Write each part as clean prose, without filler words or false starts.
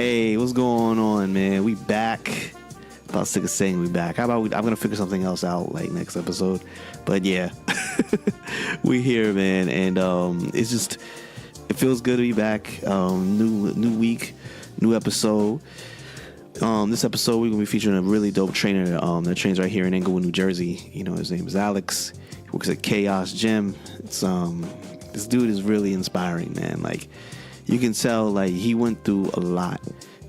Hey, what's going on, man? We back. About sick of saying we back. How about I'm gonna figure something else out like next episode. But yeah, we here, man, and it's just it feels good to be back. New week, new episode. This episode we're gonna be featuring a really dope trainer that trains right here in Englewood, New Jersey. You know, his name is Alex. He works at Chaos Gym. It's this dude is really inspiring, man. Like, you can tell, like, he went through a lot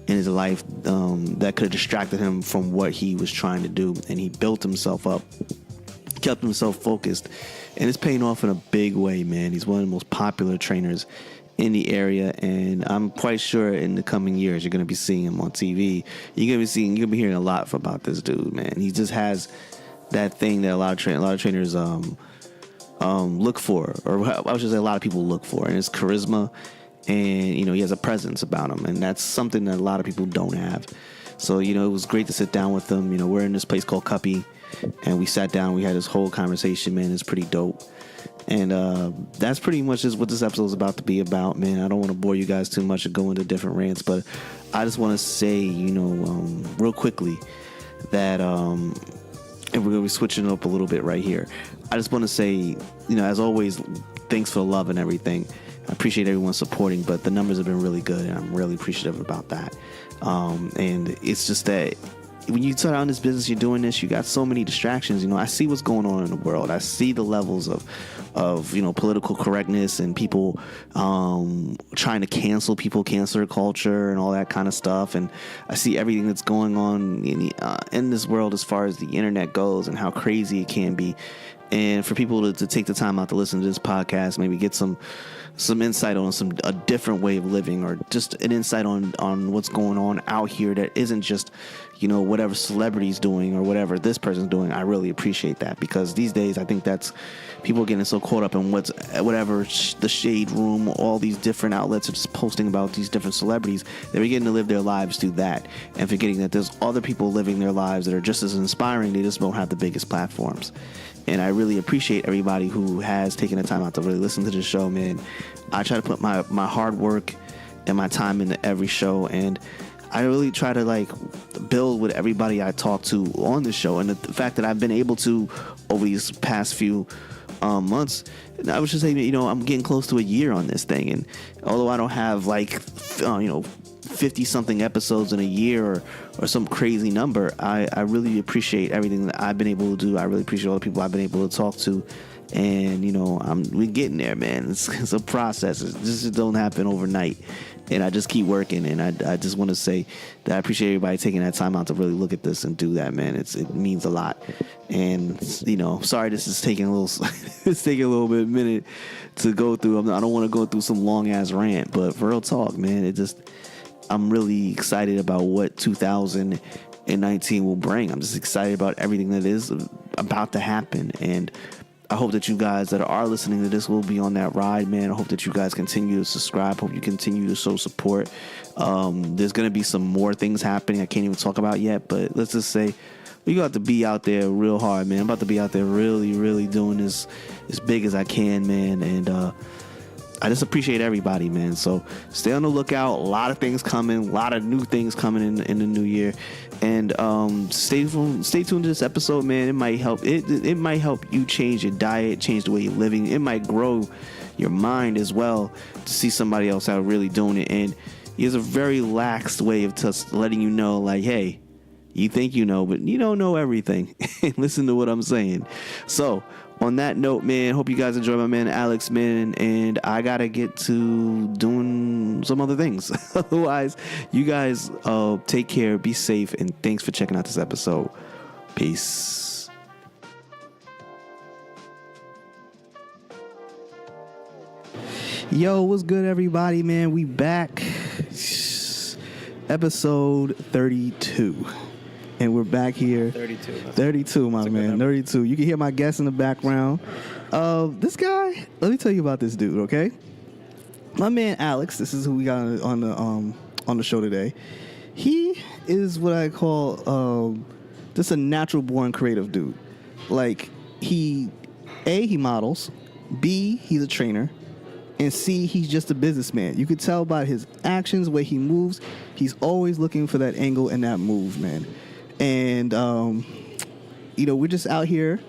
in his life that could have distracted him from what he was trying to do, and he built himself up, kept himself focused, and it's paying off in a big way, man. He's one of the most popular trainers in the area, and I'm quite sure in the coming years you're going to be seeing him on TV. You're going to be hearing a lot about this dude, man. He just has that thing that a lot of trainers look for, or I should say a lot of people look for, and it's charisma. And, you know, he has a presence about him, and that's something that a lot of people don't have. So, you know, it was great to sit down with him. You know, we're in this place called Cuppy, and we sat down, we had this whole conversation, man. It's pretty dope. And that's pretty much just what this episode is about to be about, man. I don't want to bore you guys too much and go into different rants, but I just want to say, you know, real quickly that, and we're going to be switching it up a little bit right here. I just want to say, you know, as always, thanks for the love and everything. I appreciate everyone supporting, but the numbers have been really good, and I'm really appreciative about that. And it's just that when you start out in this business, you're doing this, you got so many distractions. You know, I see what's going on in the world. I see the levels of you know, political correctness and people trying to cancel people, cancel culture, and all that kind of stuff. And I see everything that's going on in this world as far as the internet goes and how crazy it can be. And for people to take the time out to listen to this podcast, maybe get some insight on a different way of living, or just an insight on what's going on out here that isn't just, you know, whatever celebrity's doing or whatever this person's doing. I really appreciate that, because these days I think that's people are getting so caught up in whatever the shade room, all these different outlets are just posting about these different celebrities. They're beginning to live their lives through that, and forgetting that there's other people living their lives that are just as inspiring. They just don't have the biggest platforms. And I really appreciate everybody who has taken the time out to really listen to the show, man. I try to put my hard work and my time into every show, and I really try to, like, build with everybody I talk to on the show. And the fact that I've been able to, over these past few months, I would just say, you know, I'm getting close to a year on this thing. And although I don't have, like, you know, 50-something episodes in a year or some crazy number, I really appreciate everything that I've been able to do. I really appreciate all the people I've been able to talk to. And, you know, we're getting there, man. It's a process. It just don't happen overnight. And I just keep working. And I just want to say that I appreciate everybody taking that time out to really look at this and do that, man. It means a lot. And, you know, sorry this is taking a little it's taking a little bit minute to go through. I don't want to go through some long ass rant, but for real talk, man, I'm really excited about what 2019 will bring. I'm just excited about everything that is about to happen. And I hope that you guys that are listening to this will be on that ride, man. I hope that you guys continue to subscribe. Hope you continue to show support. There's going to be some more things happening I can't even talk about yet, but let's just say we got to be out there real hard, man. I'm about to be out there really, really doing this as big as I can, man. And I just appreciate everybody, man. So stay on the lookout. A lot of things coming, a lot of new things coming in the new year. And stay tuned to this episode, man. It might help. It might help you change your diet, change the way you're living. It might grow your mind as well to see somebody else out really doing it. And he has a very lax way of just letting you know, like, hey, you think you know, but you don't know everything. Listen to what I'm saying. So on that note, man, hope you guys enjoy my man Alex, man, and I gotta get to doing some other things. Otherwise, you guys take care, be safe, and thanks for checking out this episode. Peace. Yo, what's good, everybody, man? We back. Episode 32. And we're back here. 32, my man. 32. You can hear my guests in the background. This guy, let me tell you about this dude, okay? My man Alex, this is who we got on the show today. He is what I call just a natural born creative dude. Like, he models. B, he's a trainer. and see he's just a businessman. You could tell by his actions, the way he moves. He's always looking for that angle and that move, man. And, we're just out here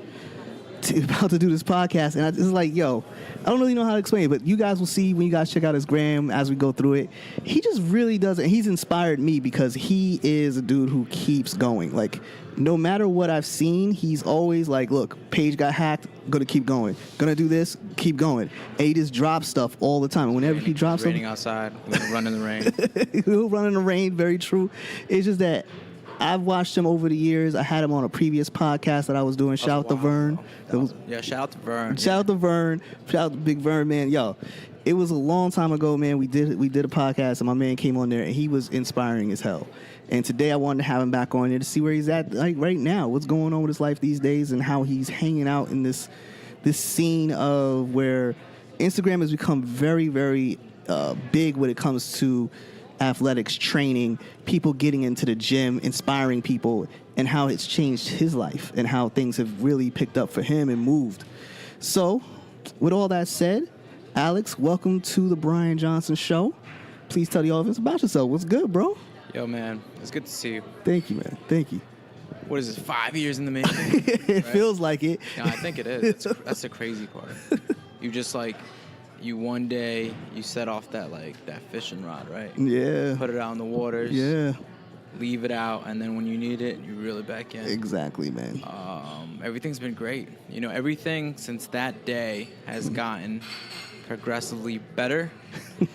about to do this podcast, and it's like, yo, I don't really know how to explain it, but you guys will see when you guys check out his gram as we go through it. He just really does it. He's inspired me because he is a dude who keeps going. Like, no matter what I've seen, he's always like, look, page got hacked, gonna keep going. Gonna do this, keep going. And he just drops stuff all the time. And whenever he drops something... Raining outside, we're gonna run in the rain. He'll run in the rain, very true. It's just that I've watched him over the years. I had him on a previous podcast that I was doing. Shout out to Vern. Shout out to Vern. Shout out to Vern. Shout out to Big Vern, man. Yo, it was a long time ago, man. We did a podcast, and my man came on there, and he was inspiring as hell. And today I wanted to have him back on there to see where he's at, like right now, what's going on with his life these days, and how he's hanging out in this scene of where Instagram has become very, very big when it comes to athletics, training, people getting into the gym, inspiring people, and how it's changed his life and how things have really picked up for him and moved. So, with all that said, Alex, welcome to the Brian Johnson Show. Please tell the audience about yourself. What's good, bro? Yo, man, it's good to see you. Thank you, man. Thank you. What is this, 5 years in the making? It right? Feels like it. No, I think it is. That's the crazy part. You just you one day, you set off that fishing rod, right? Yeah. Put it out in the waters. Yeah. Leave it out, and then when you need it, you reel it back in. Exactly, man. Everything's been great. Everything since that day has gotten progressively better.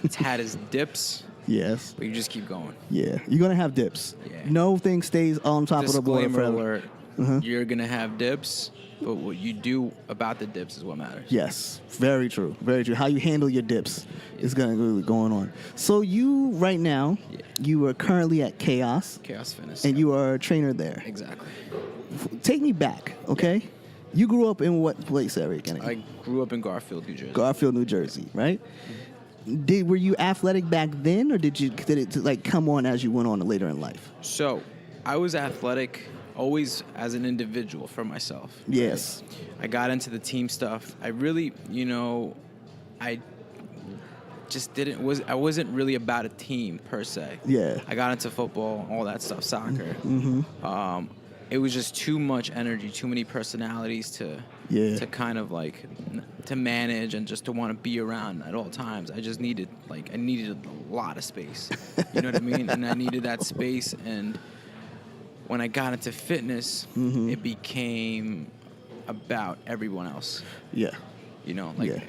It's had its dips. Yes. But you just keep going. Yeah. You're going to have dips. Yeah. No thing stays on top of the board forever. Disclaimer alert. You're going to have dips. But what you do about the dips is what matters. Yes, very true, very true. How you handle your dips is going on. So you, right now, you are currently at Chaos Fitness. And you are a trainer there. Exactly. Take me back, okay? Yeah. You grew up in what place area again? I grew up in Garfield, New Jersey. Garfield, New Jersey, right? Were you athletic back then, or did it come on as you went on later in life? So, I was athletic always as an individual for myself. Yes. I got into the team stuff. I really, I just I wasn't really about a team per se. Yeah. I got into football, all that stuff, soccer. Mm-hmm. It was just too much energy, too many personalities to kind of to manage and just to want to be around at all times. I just needed a lot of space. You know what I mean? And I needed that space, and when I got into fitness, it became about everyone else. Yeah.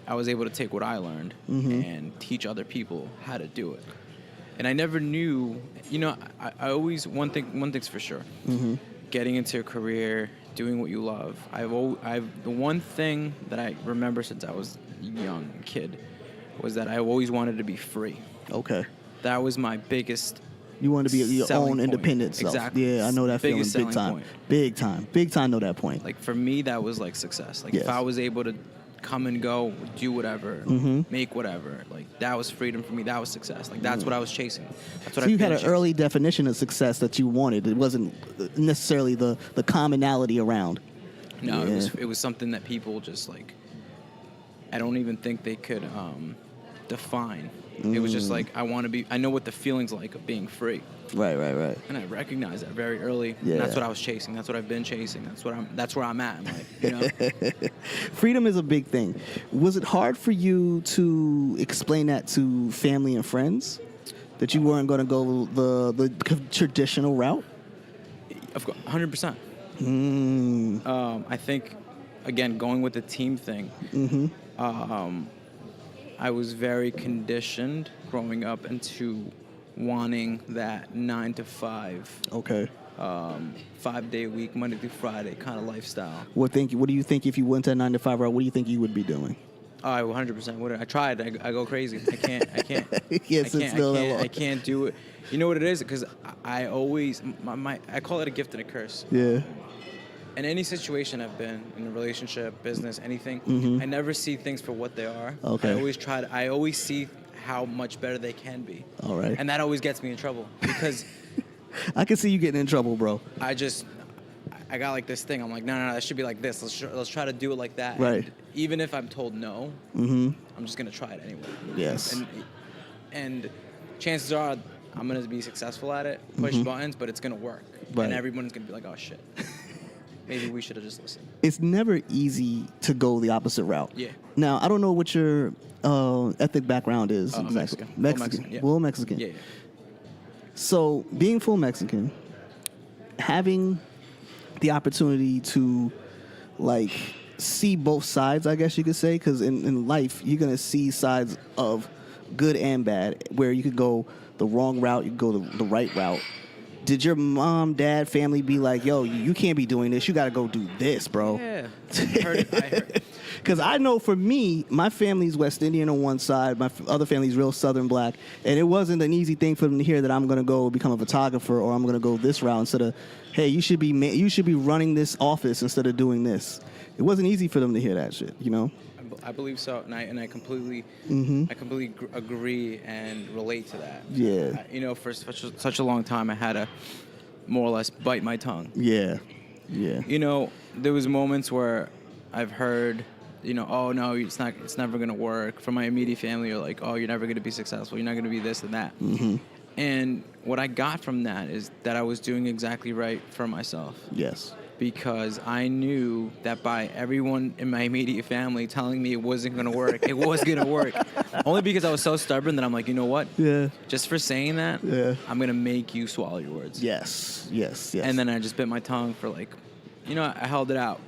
I was able to take what I learned and teach other people how to do it. And I never knew, I always, one thing's for sure, getting into a career, doing what you love. The one thing that I remember since I was a young kid was that I always wanted to be free. Okay. That was my biggest. You want to be your own independent self. Exactly. Yeah, I know that feeling big time. Point. Big time. Big time know that point. For me, that was success. Yes. If I was able to come and go, do whatever, make whatever, that was freedom for me. That was success. That's what I was chasing. That's what so you had an early definition of success that you wanted. It wasn't necessarily the commonality around. No, it was something that people just I don't even think they could define. It was just I know what the feeling's like of being free. Right. And I recognized that very early. Yeah. And that's what I was chasing. That's what I've been chasing. That's where I'm at in life. Freedom is a big thing. Was it hard for you to explain that to family and friends? That you weren't going to go the traditional route? Of course, 100%. I think, again, going with the team thing, I was very conditioned growing up into wanting that 9 to 5. Okay. 5-day a week, Monday through Friday kind of lifestyle. What do you think if you went to a 9 to 5 route? What do you think you would be doing? I 100% would. I tried. I go crazy. I can't. I can't do it. You know what it is? Because I always I call it a gift and a curse. Yeah. In any situation I've been in a relationship, business, anything, I never see things for what they are. Okay. I always see how much better they can be. All right. And that always gets me in trouble because I can see you getting in trouble, bro. I got like this thing. I'm like, no, that should be like this. Let's try to do it like that. Right. And even if I'm told no, Mm-hmm. I'm just gonna try it anyway. Yes. And chances are I'm gonna be successful at it. Push buttons, but it's gonna work. Right. And everyone's gonna be like, oh shit. Maybe we should have just listened. It's never easy to go the opposite route. Yeah. Now, I don't know what your ethnic background is. Exactly. Mexican. Full Mexican. Yeah. So, being full Mexican, having the opportunity to, like, see both sides, I guess you could say, because in life, you're going to see sides of good and bad, where you could go the wrong route, you could go the right route. Did your mom, dad, family be like, yo, you can't be doing this. You got to go do this, bro? Yeah. I heard it. Because I know for me, my family's West Indian on one side, my other family's real Southern black, and it wasn't an easy thing for them to hear that I'm going to go become a photographer or I'm going to go this route instead of, hey, you should be running this office instead of doing this. It wasn't easy for them to hear that shit, you know? I believe so, and I completely, agree and relate to that. Yeah. For such a long time, I had to more or less bite my tongue. Yeah. There was moments where I've heard, oh no, it's never gonna work. From my immediate family, or like, oh, you're never gonna be successful. You're not gonna be this and that. Mm-hmm. And what I got from that is that I was doing exactly right for myself. Yes. Because I knew that by everyone in my immediate family telling me it wasn't going to work, it was going to work. Only because I was so stubborn that I'm like, you know what? Yeah. Just for saying that, I'm going to make you swallow your words. Yes. And then I just bit my tongue for like, I held it out.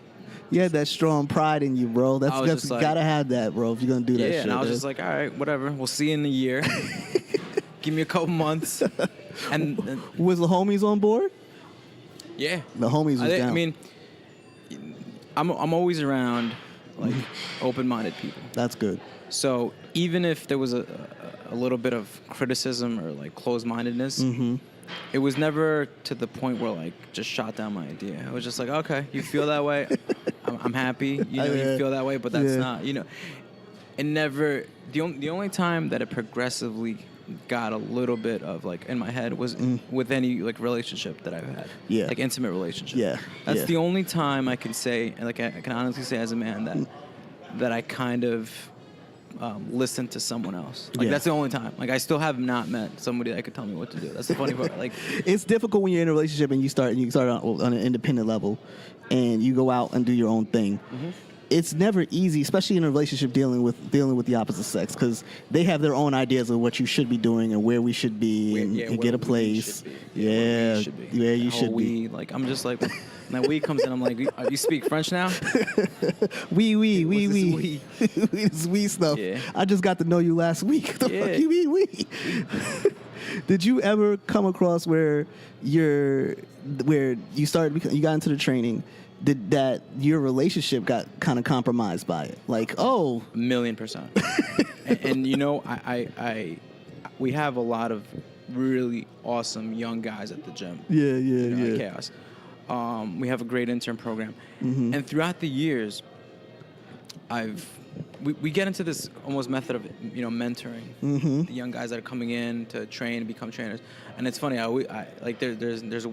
You had that strong pride in you, bro. That's like, gotta have that, bro, if you're going to do that shit. Yeah, and I was just like, all right, whatever. We'll see you in a year. Give me a couple months. And was the homies on board? Yeah, the homies was down. I mean, I'm always around like open-minded people. That's good. So even if there was a little bit of criticism or like closed-mindedness, it was never to the point where like just shot down my idea. I was just like, okay, you feel that way, I'm happy. You feel that way, but that's not. It never. The only time that it progressively got a little bit of like in my head was with any like relationship that I've had, like intimate relationship. That's the only time I can say, like I can honestly say as a man that I kind of listened to someone else. Like that's the only time. Like I still have not met somebody that could tell me what to do. That's the funny part. Like it's difficult when you're in a relationship and you start on an independent level, and you go out and do your own thing. It's never easy, especially in a relationship dealing with the opposite sex, because they have their own ideas of what you should be doing and where we should be and get a place. Where you should be. Like I'm just like, when that we comes in, I'm like, you speak French now? We. It's we stuff. Yeah. I just got to know you last week. The fuck you mean we? Did you ever come across where you got into the training? Did that your relationship got kind of compromised by it? Like, oh, 1,000,000%. and we have a lot of really awesome young guys at the gym. Yeah. Chaos. We have a great intern program, and throughout the years, we get into this almost method of mentoring the young guys that are coming in to train and become trainers. And it's funny, there's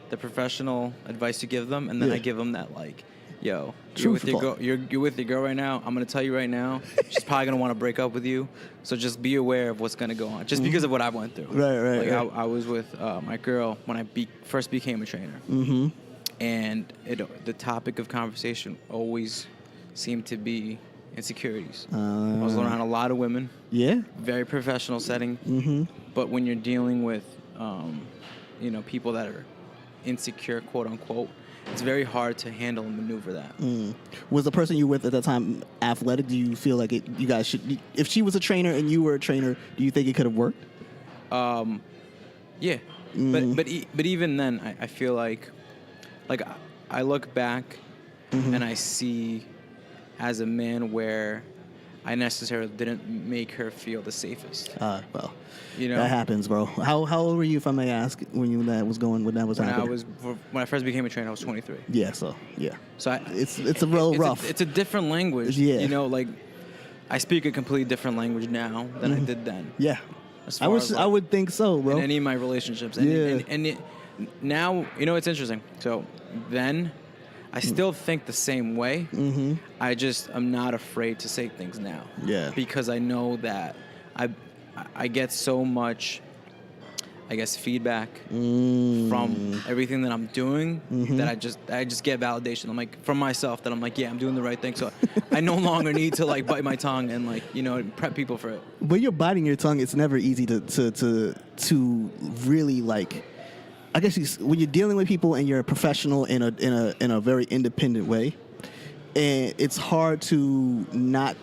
the professional advice you give them, and then I give them that like, yo, you're with your girl right now. I'm gonna tell you right now, she's probably gonna want to break up with you. So just be aware of what's gonna go on, just because of what I went through. Right. I was with my girl when I first became a trainer, and the topic of conversation always seemed to be insecurities. I was around a lot of women. Yeah. Very professional setting. But when you're dealing with, people that are insecure, quote unquote, it's very hard to handle and maneuver that. Was the person you were with at that time athletic? Do you feel like you guys should, if she was a trainer and you were a trainer, do you think it could have worked? Yeah. But even then, I feel like I look back and I see as a man where I necessarily didn't make her feel the safest. Well, that happens, bro. How old were you, if I may ask, when that was happening? When I first became a trainer, I was 23. Yeah. So it's a real rough. It's a different language. Yeah. Like I speak a completely different language now than I did then. Yeah. I would think so, bro. In any of my relationships. Now, it's interesting. So then, I still think the same way. Mm-hmm. I'm not afraid to say things now. Yeah. Because I know that I get so much, I guess, feedback from everything that I'm doing that I just get validation. I'm like, from myself, that I'm like, yeah, I'm doing the right thing. So I no longer need to like bite my tongue and like, you know, prep people for it. When you're biting your tongue, it's never easy to really like. I guess when you're dealing with people and you're a professional in a very independent way, and it's hard to not.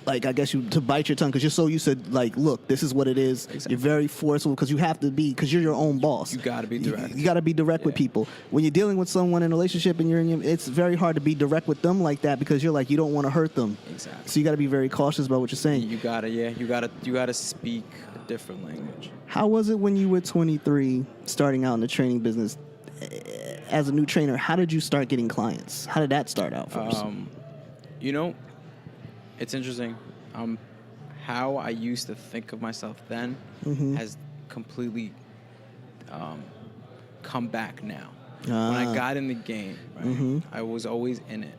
Like, I guess to bite your tongue because you're so used to, like, look, this is what it is. Exactly. You're very forceful because you have to be, because you're your own boss. You got to be direct. You got to be direct with people. When you're dealing with someone in a relationship and it's very hard to be direct with them like that because you're like, you don't want to hurt them. Exactly. So you got to be very cautious about what you're saying. You got to speak a different language. How was it when you were 23 starting out in the training business? As a new trainer, how did you start getting clients? How did that start out first? You know, it's interesting. How I used to think of myself then has completely come back now. When I got in the game, right, I was always in it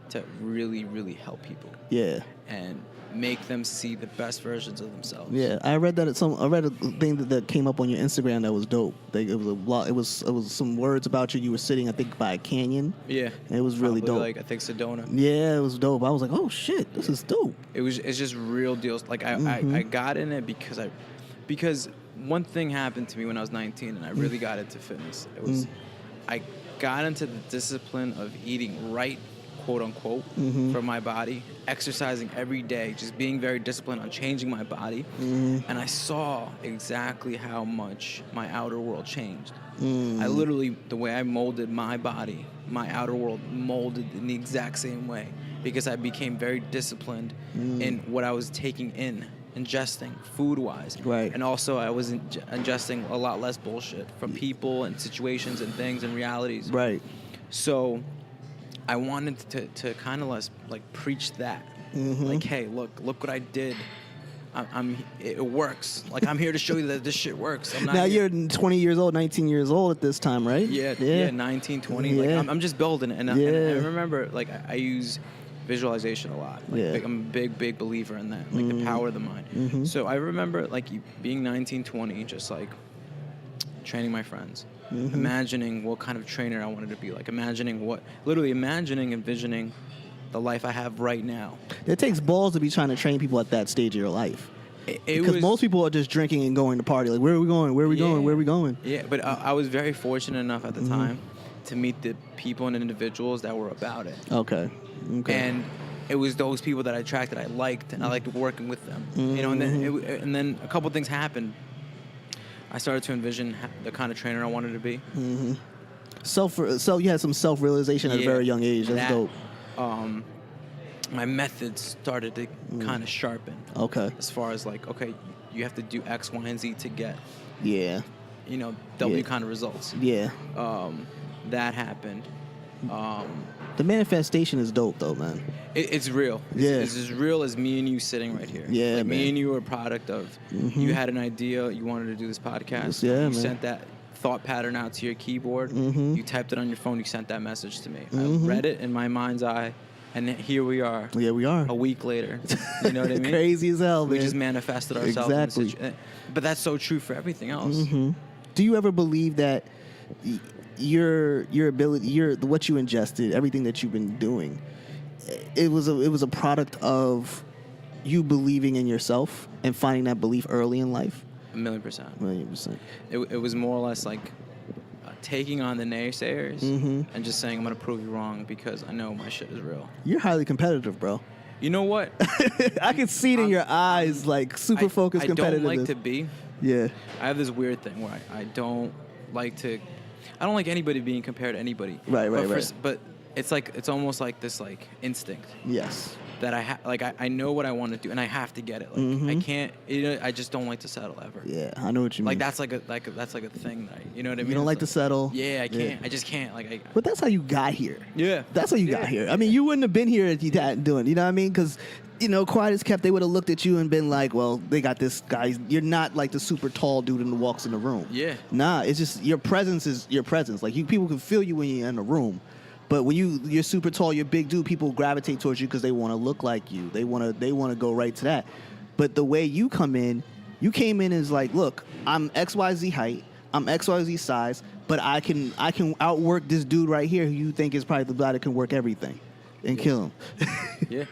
to really, really help people. Yeah. And make them see the best versions of themselves. Yeah, I read that I read a thing that came up on your Instagram that was dope. It was a lot. It was some words about you. You were sitting, I think, by a canyon. Yeah, and it was really dope. Like I think Sedona. Yeah, it was dope. I was like, oh shit, this is dope. It's just real deals. Like I got in it because one thing happened to me when I was 19 and I really got into fitness. It was I got into the discipline of eating right, quote unquote, for my body, exercising every day, just being very disciplined on changing my body. And I saw exactly how much my outer world changed. I literally, the way I molded my body, my outer world molded in the exact same way because I became very disciplined in what I was taking in, ingesting food-wise. Right. And also I was ingesting a lot less bullshit from people and situations and things and realities. Right. So I wanted to kind of like preach that, like, hey, look what I did. It works. Like I'm here to show you that this shit works. I'm not now you're 20 years old, 19 years old at this time, right? Yeah, 19, 20. Yeah. Like I'm just building it, and I remember like I use visualization a lot. Like, I'm a big believer in that, like the power of the mind. So I remember like being 19, 20, just like training my friends. Imagining what kind of trainer I wanted to be like, literally imagining, envisioning the life I have right now. It takes balls to be trying to train people at that stage of your life. Because most people are just drinking and going to party. Like, where are we going? Where are we going? Where are we going? Yeah, but I was very fortunate enough at the time to meet the people and individuals that were about it. Okay. And it was those people that I attracted, I liked, and I liked working with them. You know, and then a couple things happened. I started to envision the kind of trainer I wanted to be. So you had some self-realization at a very young age. That's dope. My methods started to kind of sharpen. Okay. As far as like, okay, you have to do X, Y, and Z to get, you know, W kind of results. Yeah. That happened. The manifestation is dope, though, man. It's real. It's as real as me and you sitting right here. Yeah, like man. Me and you are a product of, you had an idea, you wanted to do this podcast. Yeah, you man. sent that thought pattern out to your keyboard. You typed it on your phone, you sent that message to me. I read it in my mind's eye, and here we are. Yeah, we are. A week later. You know what I mean? Crazy as hell, man. We just manifested ourselves. Exactly. But that's so true for everything else. Do you ever believe that your ability, what you ingested, everything that you've been doing, it was a product of you believing in yourself and finding that belief early in life? 1,000,000%. 1,000,000%. It was more or less like taking on the naysayers and just saying, I'm going to prove you wrong because I know my shit is real. You're highly competitive, bro. You know what? I can see it in your eyes, like super focused competitiveness. I don't like to be. Yeah. I have this weird thing where I don't like anybody being compared to anybody. Right. But it's almost like this like instinct. Yes. That I know what I want to do and I have to get it. Like I can't. I just don't like to settle ever. Yeah, I know what you mean. Like that's like a thing that you know what I mean. You don't like to settle. Yeah, I can't. I just can't. But that's how you got here. Yeah. That's how you got here. I mean, you wouldn't have been here if you hadn't doing. You know what I mean? Because quiet as kept, they would have looked at you and been like, well, they got this guy. You're not like the super tall dude who walks in the room. Yeah. Nah, it's just your presence is your presence. Like, people can feel you when you're in the room. But when you're super tall, you're big dude, people gravitate towards you because they want to look like you. They want to go right to that. But the way you come in, you came in as like, look, I'm XYZ height, I'm XYZ size, but I can outwork this dude right here who you think is probably the guy that can work everything and kill him. Yeah.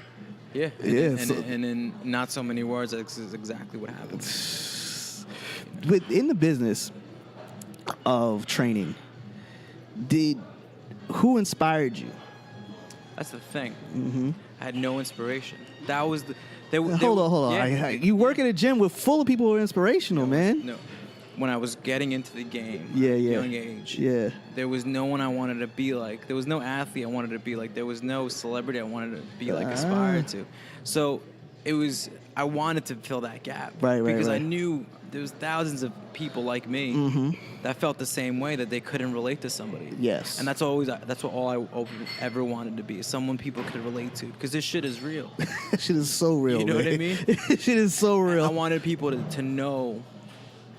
Yeah. And in not so many words, that's exactly what happened. Within the business of training, who inspired you? That's the thing. Mm-hmm. I had no inspiration. That was the. Hold on. Yeah, You work in a gym with full of people who are inspirational, man. No. When I was getting into the game, young age, there was no one I wanted to be like. There was no athlete I wanted to be like. There was no celebrity I wanted to be like, aspired to. So I wanted to fill that gap. Right. Because I knew there was thousands of people like me that felt the same way, that they couldn't relate to somebody. Yes. And that's all I ever wanted to be, someone people could relate to, because this shit is real. Shit is so real. You know man. what I mean? Shit is so real. And I wanted people to know,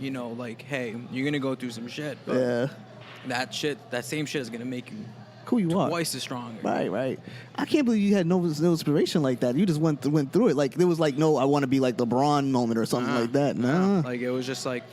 like, hey, you're gonna go through some shit, but that same shit is gonna make you who you are twice as strong. Right. I can't believe you had no inspiration like that. You just went through it. Like, there was like no, I want to be like LeBron moment or something like that. Nah. Like, it was just like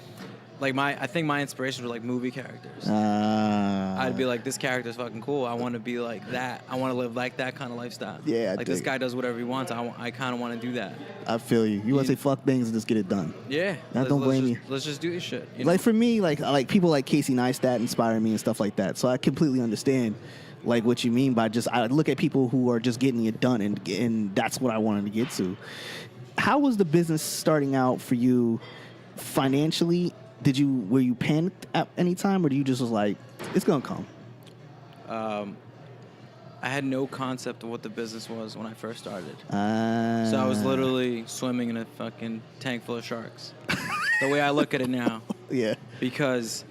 I think my inspirations were like movie characters. Ah. I'd be like, this character's fucking cool. I want to be like that. I want to live like that kind of lifestyle. Yeah. Like, this guy does whatever he wants. I kind of want to do that. I feel you. You want to say fuck things and just get it done. Yeah. I don't blame you. Let's just do this shit. Like, for me, like people like Casey Neistat inspire me and stuff like that. So I completely understand like what you mean by I look at people who are just getting it done, and that's what I wanted to get to. How was the business starting out for you financially? Were you panicked at any time, or do you just was like, it's gonna come? I had no concept of what the business was when I first started. So I was literally swimming in a fucking tank full of sharks. The way I look at it now. Yeah. Because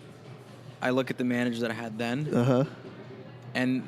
I look at the managers that I had then. And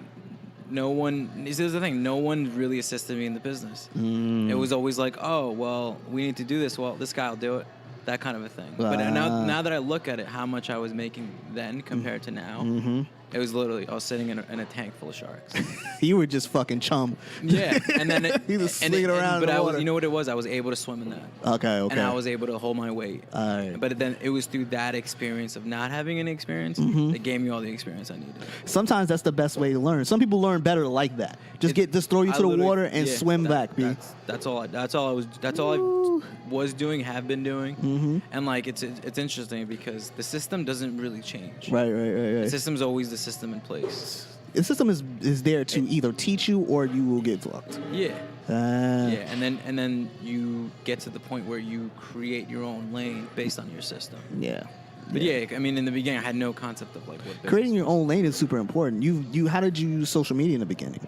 no one, this is the thing, no one really assisted me in the business. It was always like, oh, well, we need to do this. Well, this guy will do it. That kind of a thing. But now that I look at it, how much I was making then compared to now, it was literally, I was sitting in a tank full of sharks. You were just fucking chum. Yeah. And then you was slinging around in the water. You know what it was? I was able to swim in that. Okay. And I was able to hold my weight. But then it was through that experience of not having any experience that gave me all the experience I needed. Sometimes that's the best way to learn. Some people learn better like that. Just throw you to the water and swim back, B. That's all I was doing, have been doing. And like it's interesting because the system doesn't really change. Right. The system's always the system in place. The system is there to either teach you or you will get fucked. Yeah. Yeah, and then you get to the point where you create your own lane based on your system. Yeah. But yeah, I mean, in the beginning, I had no concept of like what creating your own lane is super important. How did you use social media in the beginning?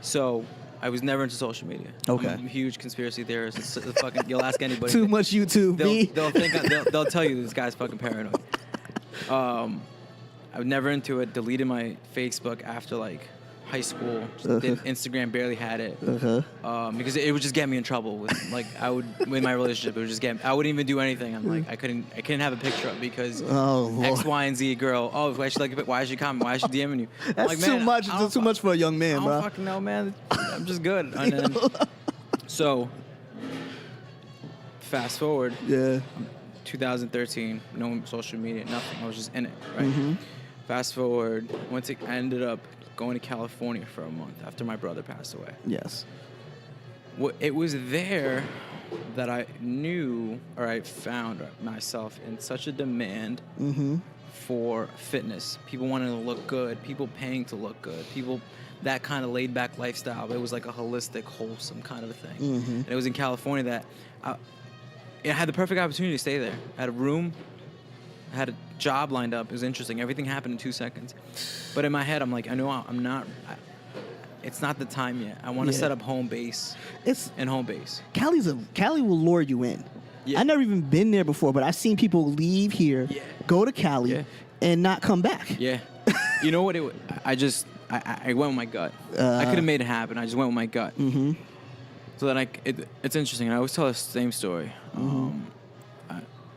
So I was never into social media. Okay. I'm a huge conspiracy theorist. It's fucking, you'll ask anybody. Too much YouTube. They'll tell you this guy's fucking paranoid. I was never into it. Deleted my Facebook after like high school. Instagram, barely had it. Because it would just get me in trouble with with my relationship. It would just I wouldn't even do anything. I'm like, I couldn't have a picture up because X, Y, and Z girl. Oh, why is she comment? Why is she DMing you? That's like, too much. That's too much for a young man, bro. I don't fucking know, man. I'm just good. And then, so fast forward. Yeah. 2013, no social media, nothing. I was just in it, right? Fast forward, I ended up going to California for a month after my brother passed away. Yes. It was there that I knew, or I found myself in such a demand for fitness. People wanting to look good, people paying to look good, people, that kind of laid back lifestyle. It was like a holistic, wholesome kind of a thing. And it was in California that I had the perfect opportunity to stay there. I had a room, I had a job lined up. It was interesting. Everything happened in 2 seconds. But in my head, I'm like, I know I'm not. It's not the time yet. I want to set up home base. Home base. Cali will lure you in. Yeah. I never even been there before, but I've seen people leave here, go to Cali, and not come back. Yeah. You know what? I went with my gut. I could have made it happen. I just went with my gut. So then it's interesting. I always tell the same story.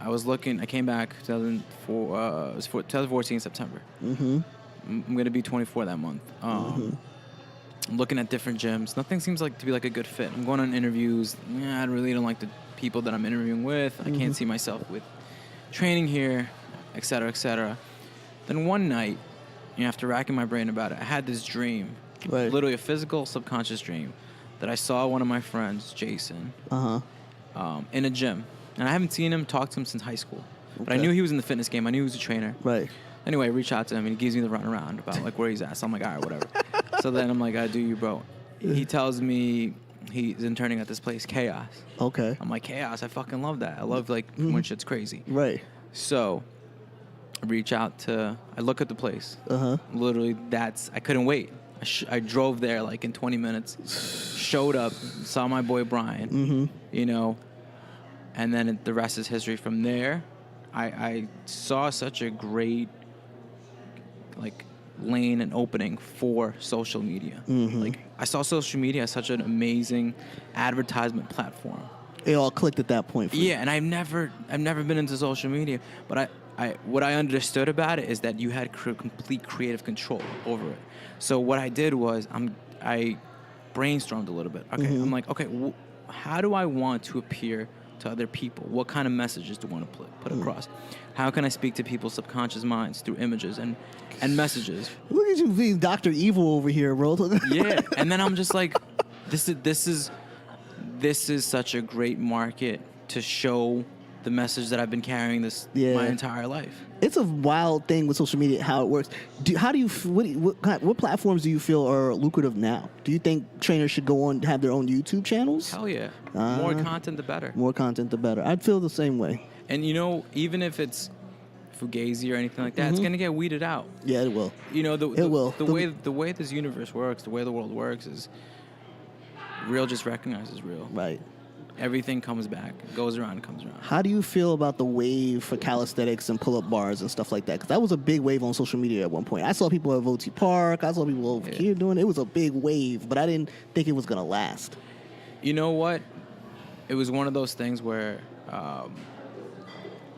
I was looking. I came back 2004. It was 2014 September. I'm gonna be 24 that month. I'm looking at different gyms. Nothing seems like to be like a good fit. I'm going on interviews. I really don't like the people that I'm interviewing with. I can't see myself with training here, et cetera, et cetera. Then one night, after racking my brain about it, I had this dream, literally a physical, subconscious dream, that I saw one of my friends, Jason, in a gym. And I haven't seen him, talked to him since high school. But I knew he was in the fitness game. I knew he was a trainer. Right. Anyway, I reach out to him, and he gives me the runaround about, like, where he's at. So I'm like, all right, whatever. So then I'm like, I do you, bro. He tells me he's interning at this place, Chaos. Okay. I'm like, Chaos, I fucking love that. I love, like, when shit's crazy. Right. So I reach out to, I look at the place. Literally, I couldn't wait. I drove there, like, in 20 minutes. Showed up, saw my boy Brian, and then the rest is history. From there, I saw such a great, like, lane and opening for social media. Like, I saw social media as such an amazing advertisement platform. It all clicked at that point for you. Yeah, and I've never been into social media, but what I understood about it is that you had complete creative control over it. So what I did was I brainstormed a little bit. Okay, I'm like, okay, how do I want to appear to other people? What kind of messages do I want to put across? How can I speak to people's subconscious minds through images and messages? Look at you being Dr. Evil over here, bro. Yeah, and then I'm just like, this is such a great market to show the message that I've been carrying my entire life. It's a wild thing with social media, how it works. What platforms do you feel are lucrative now? Do you think trainers should go on have their own YouTube channels? Hell yeah. More content, the better. More content, the better. I'd feel the same way. And, even if it's fugazi or anything like that, it's going to get weeded out. Yeah, it will. It will. The way this universe works, the way the world works is real just recognizes real. Right. Everything comes back, goes around and comes around. How do you feel about the wave for calisthenics and pull-up bars and stuff like that? Because that was a big wave on social media at one point. I saw people at VOT Park. I saw people over here doing it. It was a big wave, but I didn't think it was going to last. You know what? It was one of those things where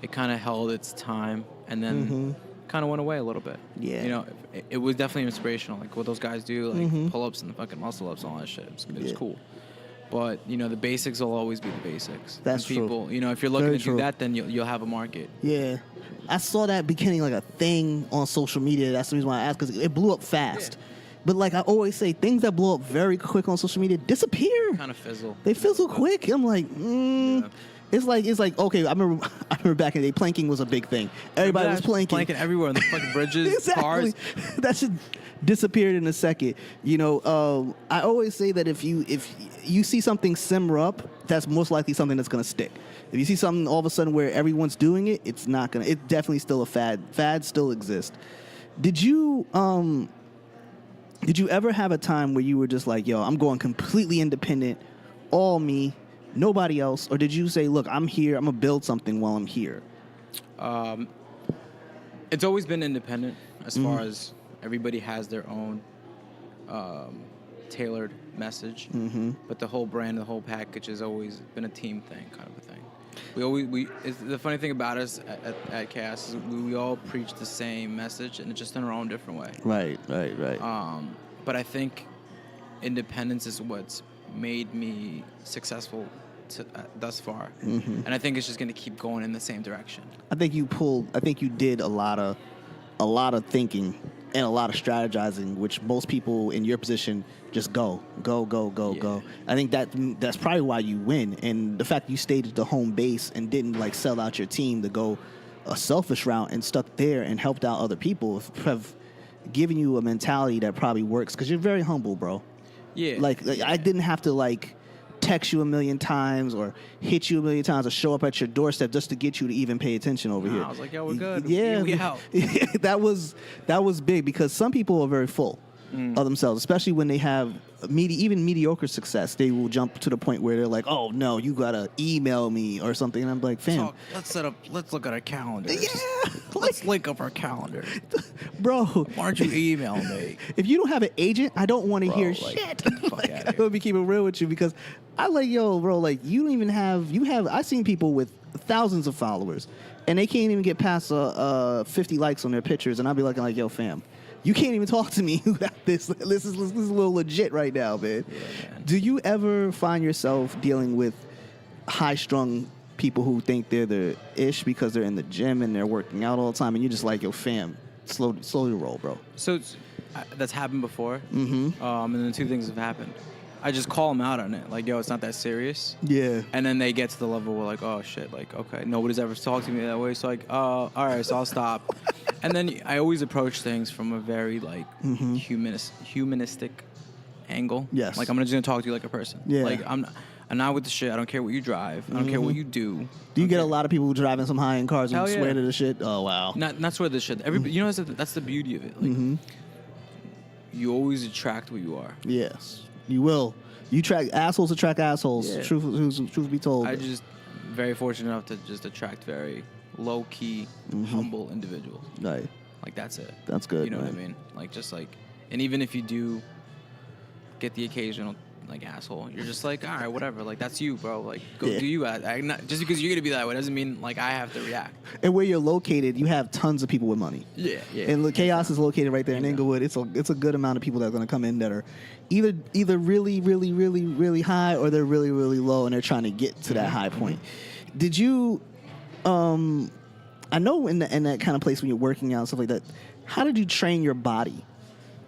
it kind of held its time and then kind of went away a little bit. Yeah. It was definitely inspirational. Like what those guys do, like pull-ups and the fucking muscle-ups and all that shit. It was cool. But, the basics will always be the basics. That's and people, true. If you're looking to do that, then you'll have a market. Yeah. I saw that becoming like a thing on social media. That's the reason why I asked, because it blew up fast. Yeah. But like I always say, things that blow up very quick on social media disappear. Kind of fizzle. They fizzle quick. I'm like, It's like okay. I remember back in the day, planking was a big thing. Everybody was planking. Planking everywhere on the fucking bridges, cars. That shit disappeared in a second. I always say that if you see something simmer up, that's most likely something that's gonna stick. If you see something all of a sudden where everyone's doing it, it's not gonna. It's definitely still a fad. Fads still exist. Did you ever have a time where you were just like, yo, I'm going completely independent, all me, nobody else? Or did you say, look, I'm here, I'm going to build something while I'm here? It's always been independent as far as everybody has their own tailored message. But the whole brand, the whole package has always been a team thing, kind of a thing. The funny thing about us at CAS is we all preach the same message, and it's just in our own different way. Right. But I think independence is what's made me successful thus far, and I think it's just going to keep going in the same direction. I think you did a lot of thinking and a lot of strategizing, which most people in your position just go. I think that's probably why you win, and the fact you stayed at the home base and didn't like sell out your team to go a selfish route and stuck there and helped out other people have given you a mentality that probably works, because you're very humble, bro. Yeah. Like I didn't have to like text you a million times or hit you a million times or show up at your doorstep just to get you to even pay attention over here. I was like, yo, we're good. Yeah, we out. that was big, because some people are very full. of themselves, especially when they have even mediocre success. They will jump to the point where they're like, "Oh no, you gotta email me or something," and I'm like, "Fam, Let's look at our calendars. yeah, Let's link up our calendars, bro. Why don't you email me? If you don't have an agent, I don't want to hear like, shit." fuck Like, outta I'm here. gonna be keeping real with you because I like, yo, bro, like you don't even have. I've seen people with thousands of followers, and they can't even get past 50 likes on their pictures, and I'll be looking like, "Yo, fam, you can't even talk to me about this. This is a little legit right now, man." Yeah, man. Do you ever find yourself dealing with high-strung people who think they're the ish because they're in the gym and they're working out all the time, and you're just like, "Yo, fam, slow your roll, bro." So that's happened before. Mm-hmm. And then two things have happened. I just call them out on it, like, "Yo, it's not that serious." Yeah. And then they get to the level where like, "Oh shit, like, okay, nobody's ever talked to me that way." So like, all right, so I'll stop. And then I always approach things from a very like humanistic angle. Yes. Like I'm just gonna talk to you like a person. Yeah. Like I'm not with the shit. I don't care what you drive. I don't care what you do. Do you get a lot of people driving some high-end cars and Hell yeah. swear to the shit? Oh wow. Not swear this shit. Everybody, you know, that's the beauty of it. Like, you always attract what you are. Yes, you will. You attract assholes. Yeah. Truth be told. I just very fortunate enough to just attract very low key, humble individuals. Right. Like that's it. That's good, You know what I man. mean? Like just like, and even if you do get the occasional like asshole, you're just like, all right, whatever. Like that's you, bro. Like go Yeah. do you. Not, just because you're gonna be that way doesn't mean like I have to react. And where you're located, you have tons of people with money. Yeah. And Chaos is located right there in Inglewood. It's a good amount of people that are going to come in that are either really, really, really, really high or they're really, really low and they're trying to get to that high point. Did you? I know in that kind of place when you're working out and stuff like that. How did you train your body,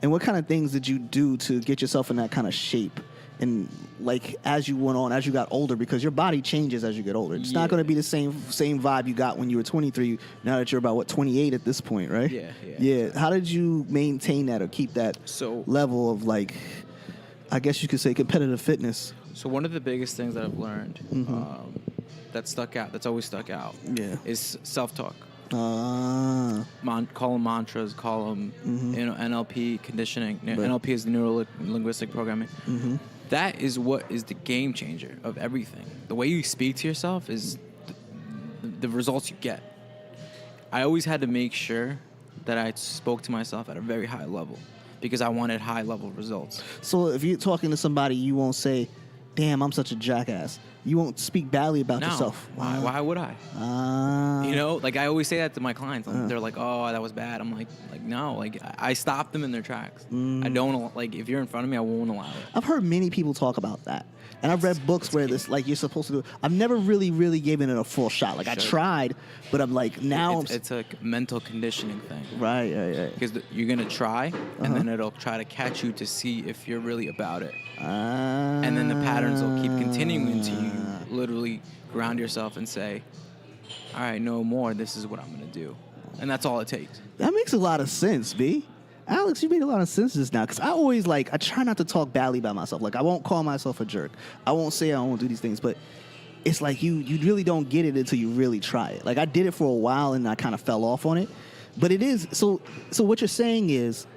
and what kind of things did you do to get yourself in that kind of shape? And like as you went on, as you got older, because your body changes as you get older. It's not going to be the same vibe you got when you were 23. Now that you're about 28 at this point, right? Yeah. Yeah. How did you maintain that or keep that level of like, I guess you could say competitive fitness? So one of the biggest things that I've learned that's always stuck out, is self-talk. Call them mantras, call them NLP conditioning. NLP is neuro-linguistic programming. That is what is the game changer of everything. The way you speak to yourself is the results you get. I always had to make sure that I spoke to myself at a very high level because I wanted high level results. So if you're talking to somebody, you won't say, "Damn, I'm such a jackass." You won't speak badly about yourself. Why would I? You know, like I always say that to my clients. They're like, "Oh, that was bad." I'm like no. Like I stop them in their tracks. I don't like if you're in front of me, I won't allow it. I've heard many people talk about that, and I've read books where this like you're supposed to do. I've never really given it a full shot. Like I tried, but I'm like now it's a mental conditioning thing. Right. Because you're gonna try, and then it'll try to catch you to see if you're really about it. And then the patterns will keep continuing until you literally ground yourself and say, all right, no more, this is what I'm going to do. And that's all it takes. That makes a lot of sense, B. Alex, you made a lot of sense just now. Because I always I try not to talk badly about myself. Like, I won't call myself a jerk. I won't say I won't do these things. But it's like you really don't get it until you really try it. Like, I did it for a while and I kind of fell off on it. But it is, so what you're saying is,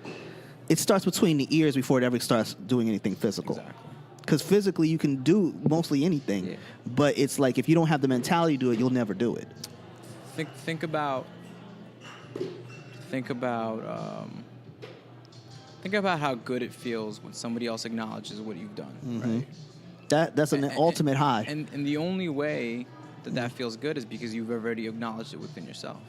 it starts between the ears before it ever starts doing anything physical. Exactly. Because physically you can do mostly anything, but it's like if you don't have the mentality to do it, you'll never do it. Think about how good it feels when somebody else acknowledges what you've done, right? That's an ultimate high. And the only way that feels good is because you've already acknowledged it within yourself.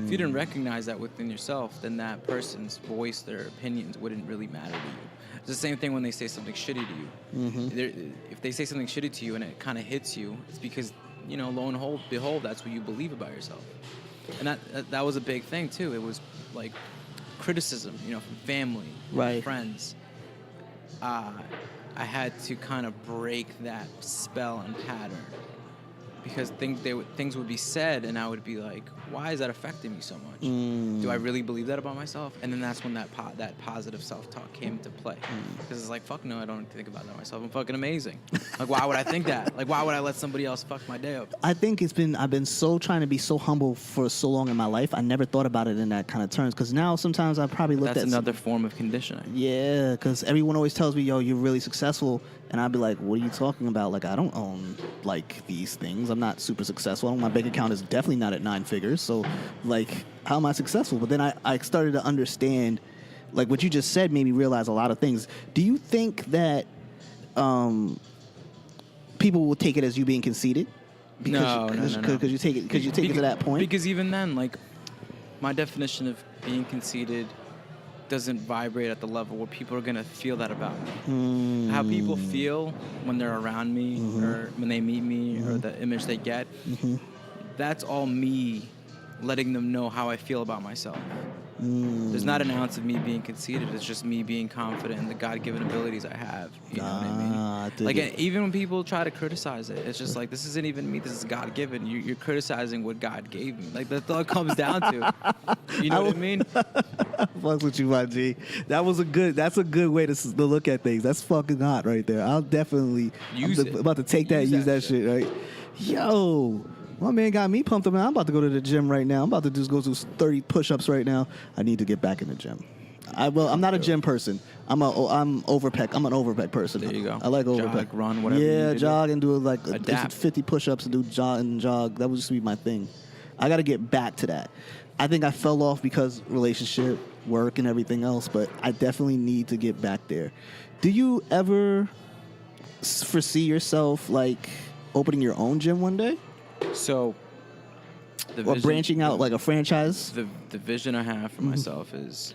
If you didn't recognize that within yourself, then that person's voice, their opinions wouldn't really matter to you. It's the same thing when they say something shitty to you. If they say something shitty to you and it kind of hits you, it's because, you know, lo and behold, that's what you believe about yourself. And that was a big thing, too. It was like criticism, you know, from family, right, friends. I had to kind of break that spell and pattern because things would be said, and I would be like, why is that affecting me so much? Do I really believe that about myself? And then that's when that positive self-talk came into play. Because it's like, fuck no, I don't think about that myself. I'm fucking amazing. Like, why would I think that? Like, why would I let somebody else fuck my day up? I think I've been so trying to be so humble for so long in my life. I never thought about it in that kind of terms. Because now sometimes I probably looked at... That's another form of conditioning. Yeah, because everyone always tells me, yo, you're really successful. And I'd be like, what are you talking about? Like, I don't own, like, these things. I'm not super successful. My bank account is definitely not at 9 figures. So, like, how am I successful? But then I started to understand, like, what you just said made me realize a lot of things. Do you think that people will take it as you being conceited? No. Because you take it to that point? Because even then, like, my definition of being conceited doesn't vibrate at the level where people are going to feel that about me. How people feel when they're around me or when they meet me or the image they get, that's all me letting them know how I feel about myself. There's not an ounce of me being conceited. It's just me being confident in the God-given abilities I have. You know what I mean? Like, even when people try to criticize it, it's just like, this isn't even me. This is God-given. You're criticizing what God gave me. Like, that's all it comes down to. You know what I mean? Fucks with you, my G. That's a good way to look at things. That's fucking hot right there. I'll definitely about to take that and use that shit, right? Yo. My man got me pumped up, man. I'm about to go to the gym right now. I'm about to just go do 30 push-ups right now. I need to get back in the gym. I'm not a gym person. I'm overpeck. I'm an overpeck person. There you go. I like overpeck. Jog, run, whatever. Yeah, jog and do like Adapt. 50 push-ups and do jog. That would just be my thing. I got to get back to that. I think I fell off because relationship, work, and everything else, but I definitely need to get back there. Do you ever foresee yourself like opening your own gym one day? So, or branching out like a franchise. The vision I have for myself is.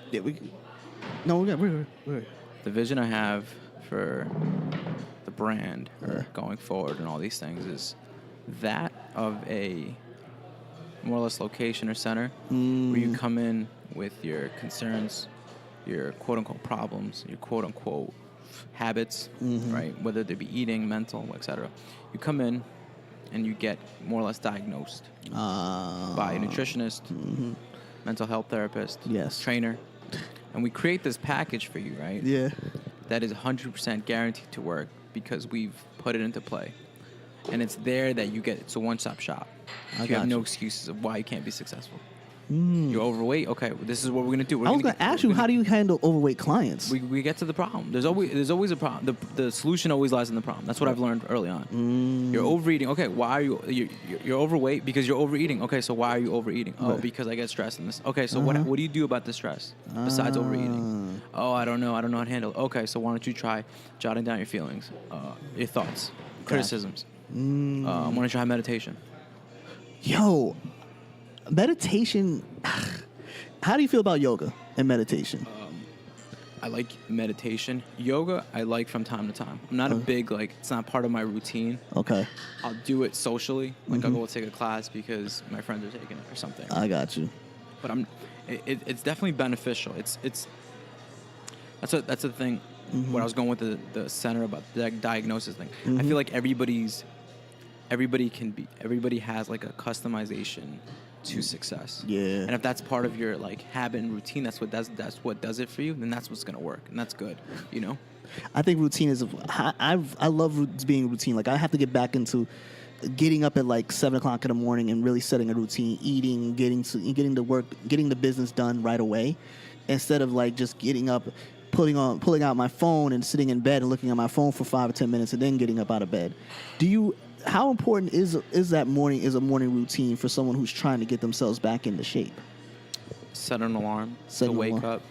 Yeah, we're the vision I have for the brand or going forward and all these things is that of a more or less location or center where you come in with your concerns, your quote unquote problems, your quote unquote habits, right? Whether they be eating, mental, etc. You come in and you get more or less diagnosed by a nutritionist, mental health therapist, trainer. And we create this package for you, right? Yeah. That is 100% guaranteed to work because we've put it into play. And it's there that you get, it's a one-stop shop. You have no excuses of why you can't be successful. You're overweight. Okay, well, this is what we're gonna do. I was gonna ask you, how do you handle overweight clients? We get to the problem. There's always a problem. The solution always lies in the problem. That's what I've learned early on. You're overeating. Okay, why are you're overweight? Because you're overeating. Okay, so why are you overeating? Oh, because I get stressed in this. Okay, so what do you do about the stress besides overeating? Oh, I don't know how to handle it. Okay, so why don't you try jotting down your feelings, your thoughts, criticisms. Why don't you try meditation? Yo. Meditation, how do you feel about yoga and meditation? I like meditation. Yoga, I like from time to time. I'm not a big, it's not part of my routine. Okay. I'll do it socially. Like, I'll go take a class because my friends are taking it or something. I got you. But it's definitely beneficial. That's the thing. When I was going with the center about the diagnosis thing. I feel like everybody has like a customization to success. Yeah. And if that's part of your habit and routine, that's what does it for you, then that's what's gonna work, and that's good, you know. I think routine is. I love being routine. Like, I have to get back into getting up at 7:00 in the morning and really setting a routine, eating, getting to work, getting the business done right away, instead of just getting up, pulling out my phone and sitting in bed and looking at my phone for 5 or 10 minutes and then getting up out of bed. How important is a morning routine for someone who's trying to get themselves back into shape? Set an alarm to wake up.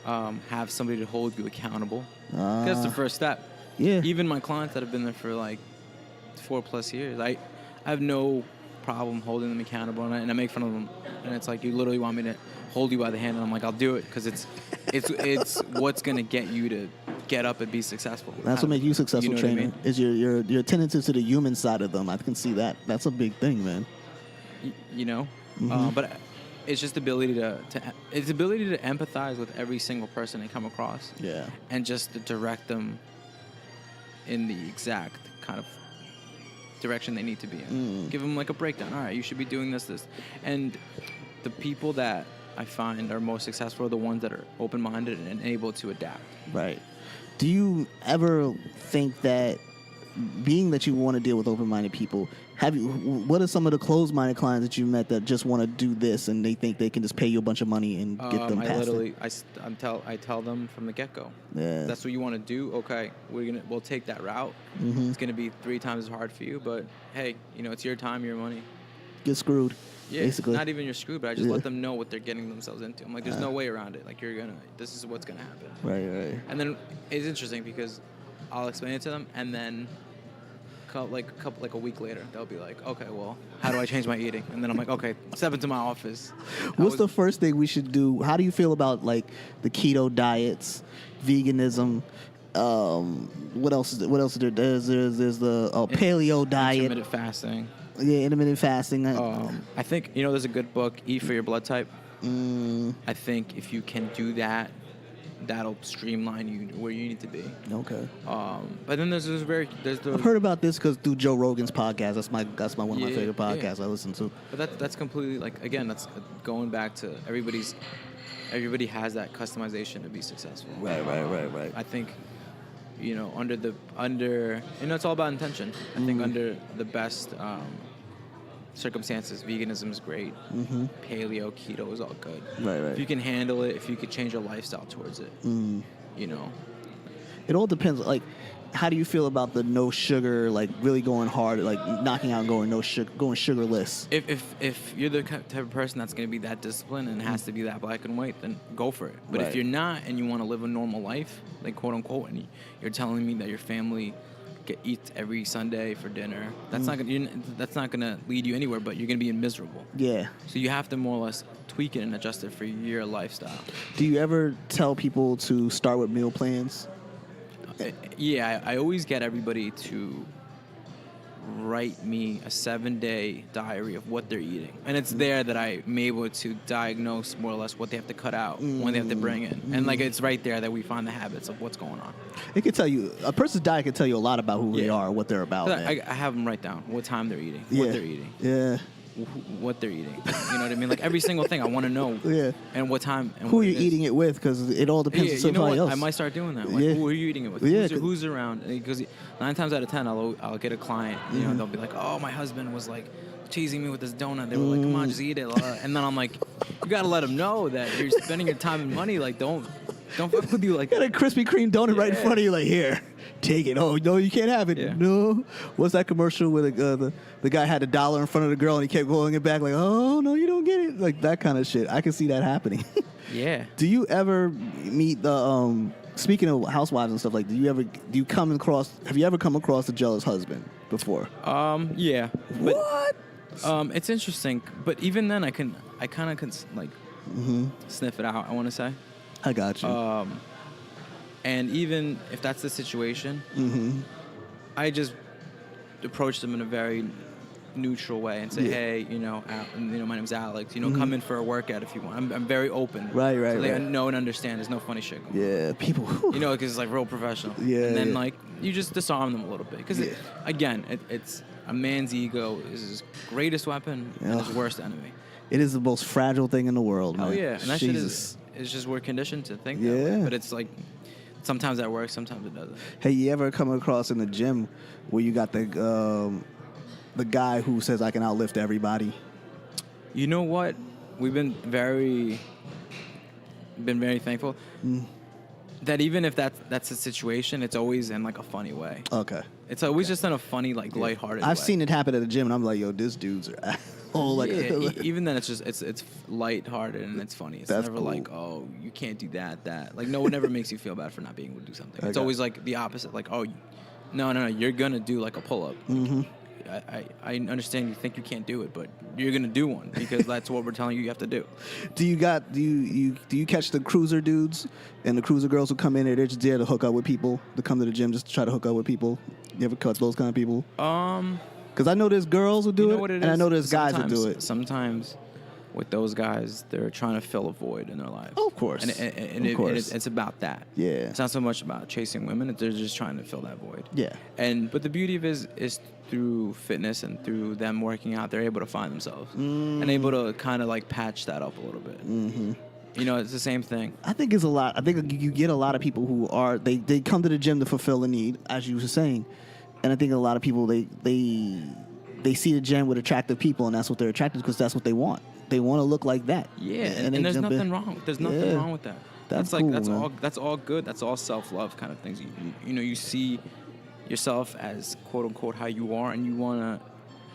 Have somebody to hold you accountable. That's the first step. Yeah. Even my clients that have been there for 4+ years, I have no problem holding them accountable, and I make fun of them. And it's like, you literally want me to hold you by the hand, and I'm like, I'll do it because it's what's gonna get you to get up and be successful. That's what makes you successful, trainer. I mean? Is your attention to the human side of them. I can see that. That's a big thing, man. But it's just ability to empathize with every single person they come across. Yeah. And just to direct them in the exact kind of direction they need to be in. Give them like a breakdown. All right, you should be doing this. And the people that I find are most successful are the ones that are open-minded and able to adapt. Right. Do you ever think that, being that you want to deal with open-minded people, what are some of the closed-minded clients that you've met that just want to do this and they think they can just pay you a bunch of money and get them past it? I tell them from the get-go. Yeah. That's what you want to do. Okay, we'll take that route. It's gonna be 3 times as hard for you, but hey, it's your time, your money. Get screwed. Yeah, basically. Not even you're screwed, but I just let them know what they're getting themselves into. I'm like, there's no way around it. Like, this is what's gonna happen. Right. And then it's interesting because I'll explain it to them, and then a week later, they'll be like, okay, well, how do I change my eating? And then I'm like, okay, step into my office. What's the first thing we should do? How do you feel about like the keto diets, veganism? What else is there? There's the paleo diet. Intermittent fasting. Yeah, intermittent fasting. I think, there's a good book, Eat for Your Blood Type. I think if you can do that, that'll streamline you where you need to be. Okay. But then there's the. I've heard about this because through Joe Rogan's podcast. That's one of my favorite podcasts I listen to. But that's completely that's going back to everybody has that customization to be successful. Right. I think, it's all about intention. I think under the best circumstances, veganism is great. Paleo, keto is all good. Right. If you can handle it, if you could change your lifestyle towards it, It all depends. Like, how do you feel about the no sugar, like really going hard, like knocking out and going no sugar, going sugarless? If you're the type of person that's going to be that disciplined and has to be that black and white, then go for it. But if you're not and you want to live a normal life, like quote unquote, and you're telling me that your family eats every Sunday for dinner, that's not gonna lead you anywhere. But you're gonna be miserable. Yeah. So you have to more or less tweak it and adjust it for your lifestyle. Do you ever tell people to start with meal plans? Yeah, I always get everybody to write me a 7-day diary of what they're eating. And it's there that I'm able to diagnose more or less what they have to cut out, when they have to bring in. And it's right there that we find the habits of what's going on. It can tell you, a person's diet can tell you a lot about who they are, what they're about. I have them write down what time they're eating, what they're eating. Yeah. What they're eating. You know what I mean? Like every single thing I want to know. Yeah. And what time. And who are you eating it with? Because it all depends on somebody else. I might start doing that. Like, who are you eating it with? Who's around? Because 9 times out of 10, I'll get a client. They'll be like, "Oh, my husband was like teasing me with this donut." They were like, "Come on, just eat it." And then I'm like, "You gotta let them know that you're spending your time and money. Like, don't fuck with you like." Got a Krispy Kreme donut right in front of you. Like, here. Take it. Oh, no, you can't have it. Yeah. No. What's that commercial where the guy had $1 in front of the girl and he kept going it back like, oh, no, you don't get it. Like that kind of shit. I can see that happening. Yeah. Do you ever meet the, speaking of housewives and stuff, like, have you ever come across a jealous husband before? Yeah. What? It's interesting, but even then I kind of can like sniff it out, I want to say. I got you. And even if that's the situation, I just approach them in a very neutral way and say, "Hey, my name's Alex. Come in for a workout if you want." I'm very open. Right. So they know and understand. There's no funny shit going on. Yeah, people. Because it's like real professional. Yeah. And then like you just disarm them a little bit because it's a man's ego is his greatest weapon and his worst enemy. It is the most fragile thing in the world, man. Oh yeah, and that shit is just we're conditioned to think that way. But it's like. Sometimes that works, sometimes it doesn't. Hey, you ever come across in the gym where you got the guy who says I can outlift everybody? You know what? We've been very thankful that even if that's a situation, it's always in like a funny way. Okay. It's always just in a funny, like lighthearted way. I've seen it happen at the gym, and I'm like, yo, this dude's like. Even then, it's lighthearted and it's funny. It's never cool. Like, oh, you can't do that. Like, no one ever makes you feel bad for not being able to do something. It's always like the opposite. Like, oh, no, you're gonna do like a pull-up. I understand you think you can't do it, but you're gonna do one because that's what we're telling you have to do. Do you catch the cruiser dudes and the cruiser girls who come in there? They're just there to hook up with people. To come to the gym just to try to hook up with people. You ever catch those kind of people? Because I know there's girls who do it, and I know there's guys who do it. Sometimes with those guys, they're trying to fill a void in their lives. Of course. And it's about that. Yeah. It's not so much about chasing women. They're just trying to fill that void. Yeah. But the beauty of it is through fitness and through them working out, they're able to find themselves and able to kind of like patch that up a little bit. Mm-hmm. You know, it's the same thing. I think it's a lot. I think you get a lot of people who are they come to the gym to fulfill a need, as you were saying, and I think a lot of people they see the gym with attractive people, and that's what they're attracted to because that's what they want. They want to look like that. Yeah, and there's nothing wrong. There's nothing wrong with that. That's like cool, that's all good. That's all self-love kind of things. You know, you see yourself as quote unquote how you are, and you want to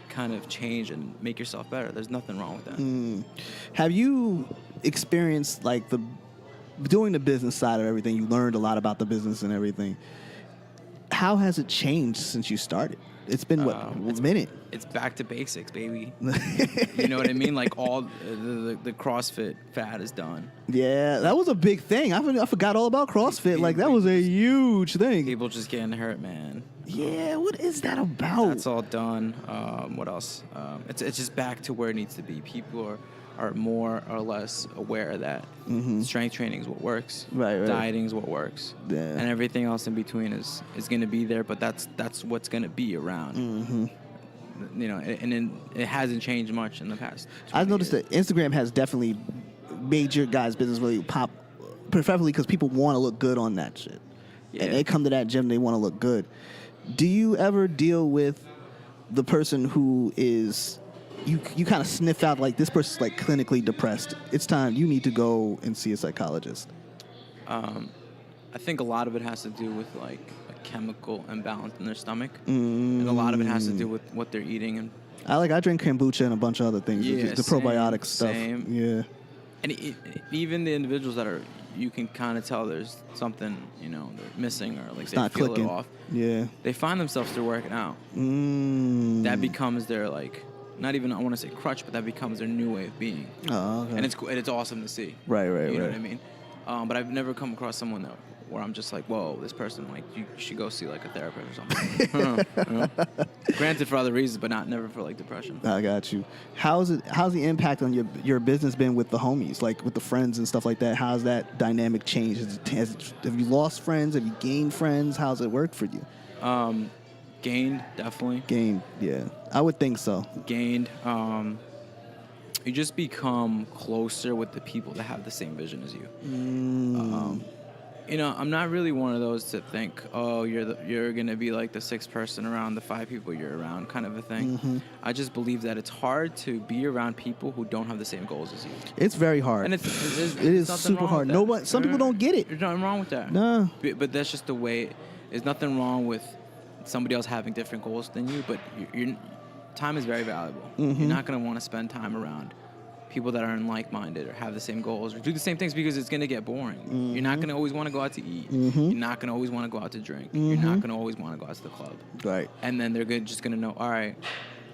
kind of change and make yourself better. There's nothing wrong with that. Have you experienced like doing the business side of everything? You learned a lot about the business and everything. How has it changed since you started? It's been it's been it. It's back to basics, baby. You know what I mean? Like all the CrossFit fad is done. Yeah, that was a big thing. I forgot all about CrossFit. Like that was a huge thing. People just getting hurt, man. Yeah, what is that about? That's all done. What else? It's just back to where it needs to be. People are more or less aware that strength training is what works. Right. Dieting is what works. Yeah. And everything else in between is going to be there, but that's what's going to be around. Mm-hmm. You know, and it hasn't changed much in the past. I've noticed that Instagram has definitely made your guys' business really pop, preferably because people want to look good on that shit. Yeah. And they come to that gym, they want to look good. Do you ever deal with the person who is... You kind of sniff out like this person's like clinically depressed. It's time you need to go and see a psychologist. I think a lot of it has to do with like a chemical imbalance in their stomach, and a lot of it has to do with what they're eating. And I drink kombucha and a bunch of other things. Yeah, the probiotic stuff. Same. Yeah. And even the individuals that you can kind of tell there's something, you know, they're missing or like they feel it off. Yeah. They find themselves through working out. That becomes their like. Not even I want to say crutch, but that becomes their new way of being. Oh, okay. And it's awesome to see. Right. You know what I mean? But I've never come across someone where I'm just like, whoa, this person, like, you should go see like a therapist or something. You know? Granted, for other reasons, but never for like depression. I got you. How's the impact on your business been with the homies, like with the friends and stuff like that? How's that dynamic changed? Have you lost friends? Have you gained friends? How's it worked for you? Gained, definitely. Gained, yeah. I would think so. Gained. You just become closer with the people that have the same vision as you. You know, I'm not really one of those to think, oh, you're gonna be like the sixth person around the five people you're around, kind of a thing. I just believe that it's hard to be around people who don't have the same goals as you. It's very hard. And it is super hard. Some people don't get it. There's nothing wrong with that. No. But that's just the way. There's nothing wrong with somebody else having different goals than you, but your time is very valuable. You're not going to want to spend time around people that are like-minded or have the same goals or do the same things because it's going to get boring. You're not going to always want to go out to eat. You're not going to always want to go out to drink. You're not going to always want to go out to the club. Right. And then they're just going to know, all right,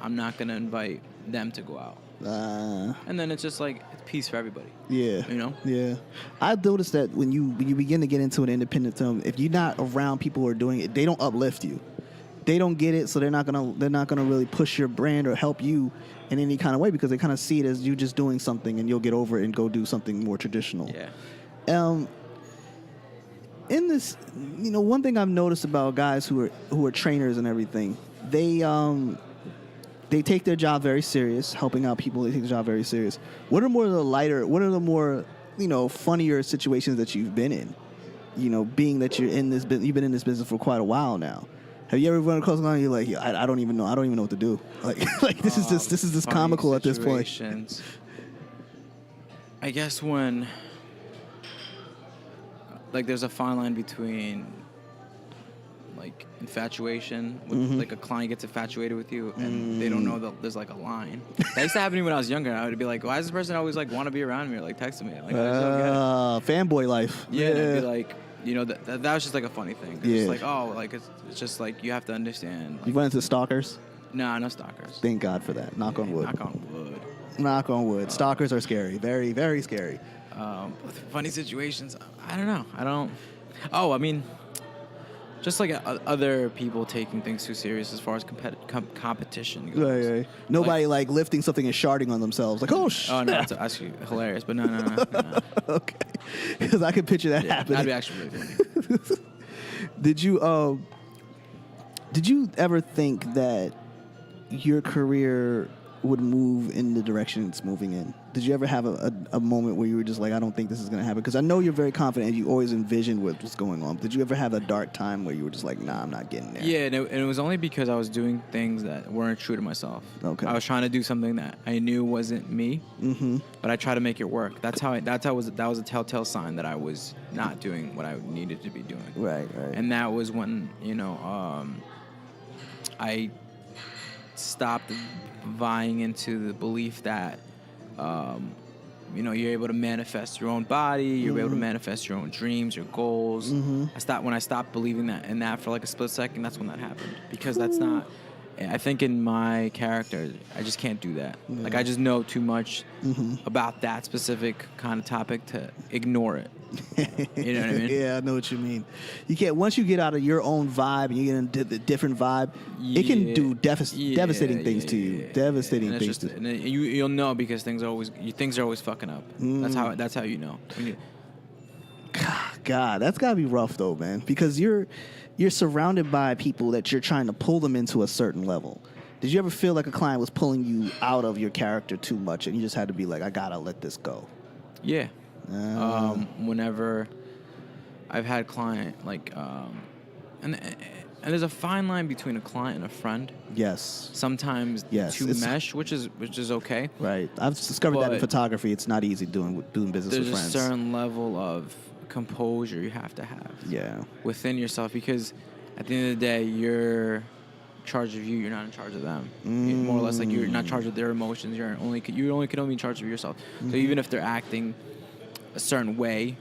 I'm not going to invite them to go out. And then it's just like it's peace for everybody. Yeah. You know? Yeah. I've noticed that when you begin to get into an independent film, if you're not around people who are doing it, they don't uplift you. They don't get it, so they're not gonna really push your brand or help you in any kind of way because they kind of see it as you just doing something and you'll get over it and go do something more traditional. Yeah. In this, you know, one thing I've noticed about guys who are trainers and everything, they take their job very serious, helping out people. They take the job very serious. What are the more, you know, funnier situations that you've been in? You know, being that you've been in this business for quite a while now. Have you ever run across a line and you're like, I don't even know what to do. Like this is just comical at this point. I guess when like there's a fine line between like infatuation, like a client gets infatuated with you and they don't know that there's like a line. That used to happen to me when I was younger. I would be like, why does this person always like want to be around me or like texting me? Like, fanboy life. Yeah. And I'd be like, you know, that was just like a funny thing. Yeah. It's like, oh, like it's just like you have to understand. Like, you run into stalkers? No stalkers. Thank God for that. Knock on wood. Knock on wood. Knock on wood. Stalkers are scary. Very, very scary. Funny situations. I don't know. Oh, I mean, Just like other people taking things too serious as far as competition goes. Right. Nobody like lifting something and sharding on themselves. Like, oh, shit. Oh, no, that's actually hilarious. But no. Okay. Because I can picture that happening. That'd be actually really funny. Did you ever think that your career would move in the direction it's moving in? Did you ever have a moment where you were just like, I don't think this is going to happen? Because I know you're very confident and you always envisioned what's going on. Did you ever have a dark time where you were just like, nah, I'm not getting there? Yeah, and it was only because I was doing things that weren't true to myself. Okay. I was trying to do something that I knew wasn't me, but I tried to make it work. That was a telltale sign that I was not doing what I needed to be doing. Right. And that was when, I stopped vying into the belief that, you're able to manifest your own body, you're able to manifest your own dreams, your goals. When I stopped believing that in that for like a split second, that's when that happened. Because that's not, I think in my character, I just can't do that. Yeah. Like I just know too much about that specific kind of topic to ignore it. You know what I mean? Yeah, I know what you mean. You can't, once you get out of your own vibe and you get into the different vibe, it can do devastating things to you. Devastating things. And you'll know because things are always fucking up. That's how you know. God, that's gotta be rough though, man. Because you're surrounded by people that you're trying to pull them into a certain level. Did you ever feel like a client was pulling you out of your character too much and you just had to be like, I gotta let this go? Yeah. Whenever I've had client and there's a fine line between a client and a friend. Yes. Sometimes to mesh, which is okay. Right. I've discovered that in photography, it's not easy doing business with friends. There's a certain level of composure you have to have. Yeah. Within yourself, because at the end of the day, you're in charge of you. You're not in charge of them. More or less, like you're not in charge of their emotions. You only can be in charge of yourself. So even if they're acting a certain way,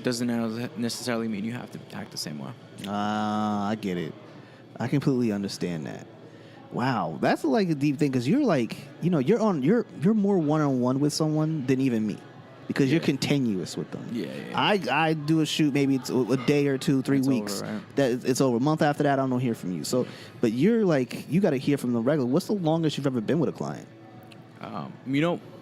doesn't necessarily mean you have to act the same way. I get it. I completely understand that. Wow, that's like a deep thing because you're like, you're more one-on-one with someone than even me because you're continuous with them. Yeah. I do a shoot, maybe it's a day or 2, 3 weeks. Over, right? That it's over. A month after that, I don't hear from you. So, but you're like, you got to hear from the regular. What's the longest you've ever been with a client?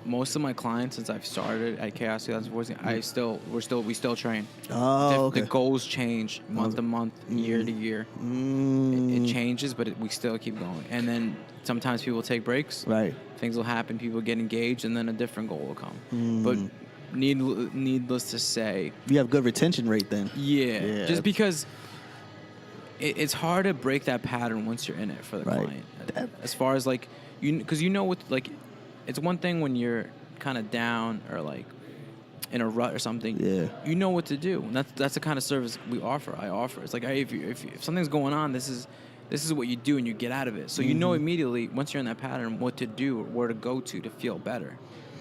Most of my clients since I've started at Chaos 2014, we still train. Oh, okay. The goals change month to month, year to year. It changes, but we still keep going. And then sometimes people take breaks. Right. Things will happen. People get engaged, and then a different goal will come. But needless to say, you have good retention rate then. Yeah. Just because it's hard to break that pattern once you're in it for the client. As far as like because what like. It's one thing when you're kind of down or like in a rut or something. Yeah. You know what to do. And that's the kind of service we offer. I offer. It's like, hey, if something's going on, this is what you do and you get out of it. So you know immediately once you're in that pattern what to do or where to go to feel better.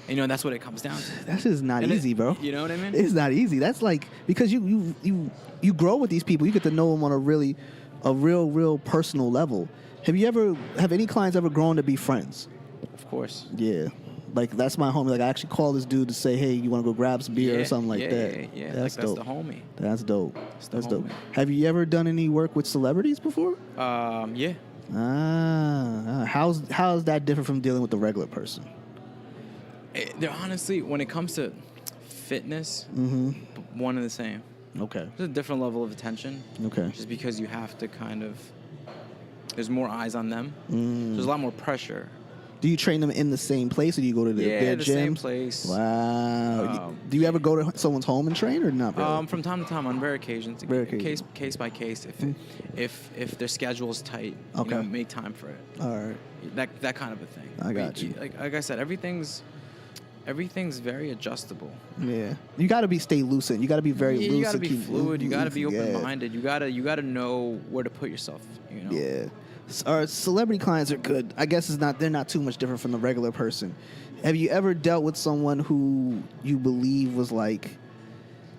And that's what it comes down to. That's just not easy, bro. You know what I mean? It's not easy. That's like because you grow with these people. You get to know them on a real personal level. Have any clients ever grown to be friends? Of course. Yeah. Like, that's my homie. Like, I actually call this dude to say, hey, you want to go grab some beer or something like that. Yeah. That's dope. That's the homie. That's dope. That's dope. Homie. Have you ever done any work with celebrities before? Yeah. How's that different from dealing with the regular person? They're honestly, when it comes to fitness, one and the same. Okay. There's a different level of attention. Okay. Just because you have to there's more eyes on them. There's a lot more pressure. Do you train them in the same place, or do you go to their the gym? same place. Wow. Do you ever go to someone's home and train, or not really? From time to time, on rare occasions. Case by case. If their schedule's tight, make time for it. All right. That kind of a thing. I got you. Like I said, everything's very adjustable. Yeah. You got to stay lucid. You got to be very lucid. You got to be fluid. You got to be open-minded. You got to know where to put yourself. Yeah. Our celebrity clients are good. I guess they're not too much different from the regular person. Have you ever dealt with someone who you believe was like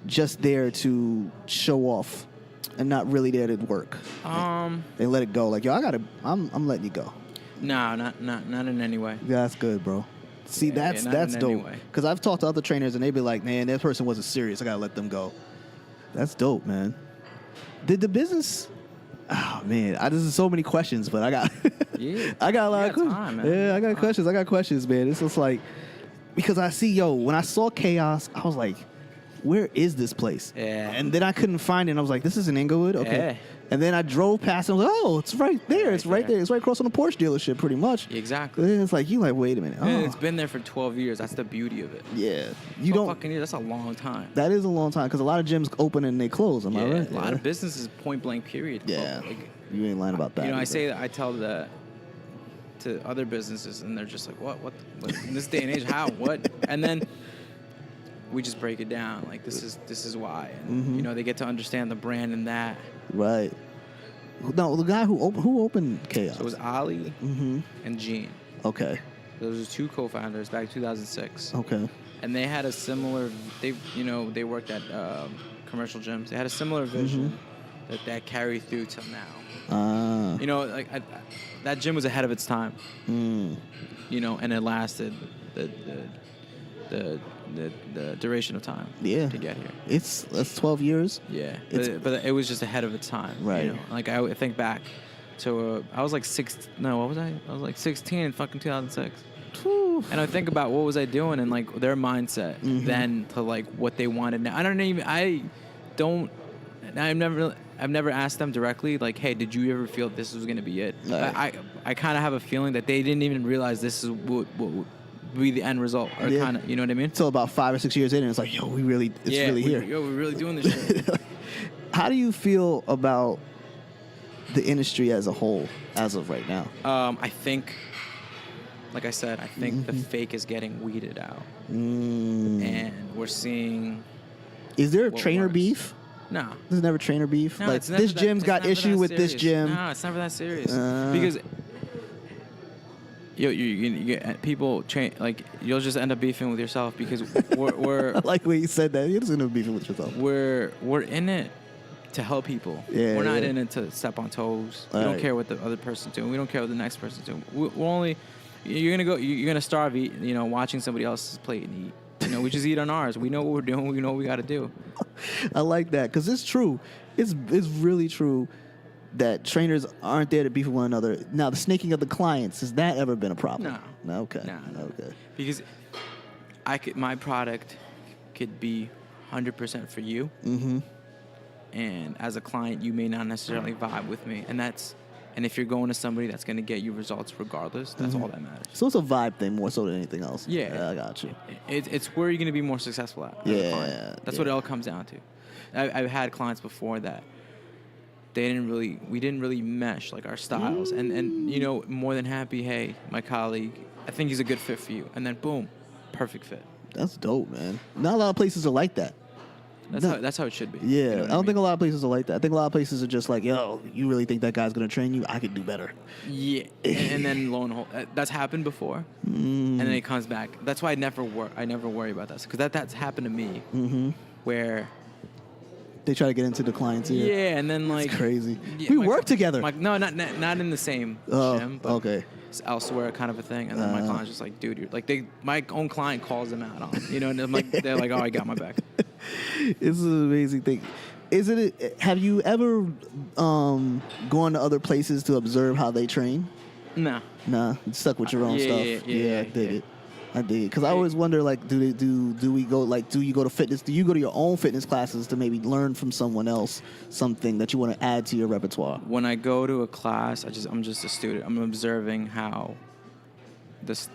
just there to show off and not really there to work? They let it go. Like, yo, I'm letting you go. No, not in any way. Yeah, that's good, bro. See, that's dope. Because I've talked to other trainers and they'd be like, man, that person wasn't serious. I gotta let them go. That's dope, man. Did the business Oh man, this is so many questions, but I got Yeah. I got a lot of questions. Time, man. Yeah, I got questions. I got questions, man. It's just like because I see when I saw Chaos, I was like, where is this place? Yeah. And then I couldn't find it. And I was like, this is in Inglewood? Okay. Yeah. And then I drove past and I was like, oh, it's right there. It's right there. It's right across from the Porsche dealership, pretty much. Exactly. And it's like, wait a minute. And Oh. it's been there for 12 years. That's the beauty of it. Yeah. 12 fucking years. That's a long time. That is a long time because a lot of gyms open and they close. Am I right? A lot of businesses point blank period. Yeah. Like, You ain't lying about that. you know, either. I tell that to other businesses, and they're just like, what in this day and age, how, what? And then we just break it down. Like, this is why. And, you know, they get to understand the brand and that. Right. No, the guy who opened Chaos. So it was Ali and Gene. Okay. Those are two co-founders back in 2006. Okay. And they had a similar. They worked at commercial gyms. They had a similar vision that carried through till now. You know, like that gym was ahead of its time. You know, and it lasted the duration of time. Yeah. To get here. That's 12 years. Yeah. But it was just ahead of its time. Right. You know? Like I think back to I was like what was I? I was like 16 in fucking 2006. Whew. And I think about what was I doing and like their mindset then to like what they wanted now. I've never asked them directly like, hey, did you ever feel this was gonna be it? Right. I kind of have a feeling that they didn't even realize this is what would be the end result, or Yeah. kind of, you know what I mean? Until about 5 or 6 years in, and it's like, it's really here. We're really doing this shit. How do you feel about the industry as a whole as of right now? I think, like I said, I think the fake is getting weeded out, and we're seeing. Is there a what trainer works. beef? No. There's never trainer beef. No, like it's never this gym's got never issue that with this serious. gym. No, it's never that serious. Because you get people train, like you'll just end up beefing with yourself because we're I like when you said that. You're just gonna beef with yourself. we're in it to help people. Yeah, we're not yeah. in it to step on toes. We All don't right. care what the other person's doing. We don't care what the next person's doing. We're only you're gonna starve watching somebody else's plate and eat. You know, we just eat on ours. We know what we're doing. We know what we got to do. I like that because it's true. It's really true that trainers aren't there to beef with one another. Now, the snaking of the clients, has that ever been a problem? No. Okay. No. Okay. Because my product could be 100% for you. And as a client, you may not necessarily vibe with me, and if you're going to somebody that's going to get you results regardless, that's all that matters. So it's a vibe thing more so than anything else. Yeah. I got you. It's where you're going to be more successful at. As a client. That's what it all comes down to. I've had clients before that we didn't really mesh like our styles, and you know, more than happy. Hey, my colleague, I think he's a good fit for you, and then boom, perfect fit. That's dope, man. Not a lot of places are like that. That's how it should be. Yeah, You know what I don't think a lot of places are like that. I think a lot of places are just like, yo, you really think that guy's gonna train you? I could do better. Yeah, and then lo and behold, that's happened before, and then it comes back. That's why I never worry about that, because that's happened to me, where they try to get into the client's ear. Yeah, and then like it's crazy. Yeah, We work together. No, not in the same gym, but okay. it's elsewhere kind of a thing. And then my client's just like, dude, you're like my own client calls them out on, and I'm like, they're like, oh, I got my back. It's an amazing thing. Have you ever gone to other places to observe how they train? Nah. Nah, you stuck with your own stuff. Yeah, I dig it. Because I always wonder, like, do you go to fitness? Do you go to your own fitness classes to maybe learn from someone else something that you want to add to your repertoire? When I go to a class, I'm just a student. I'm observing how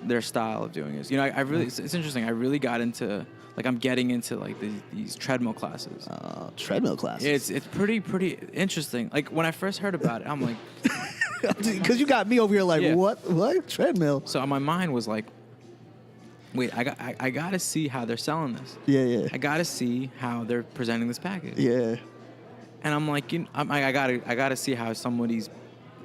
their style of doing is. You know, it's interesting. I really got into, like, I'm getting into like these treadmill classes. Treadmill classes. It's pretty interesting. Like when I first heard about it, I'm like, because you got me over here like, Yeah. what treadmill? so my mind was like, wait, I gotta see how they're selling this. Yeah. I gotta see how they're presenting this package. Yeah. And I'm like, I gotta see how somebody's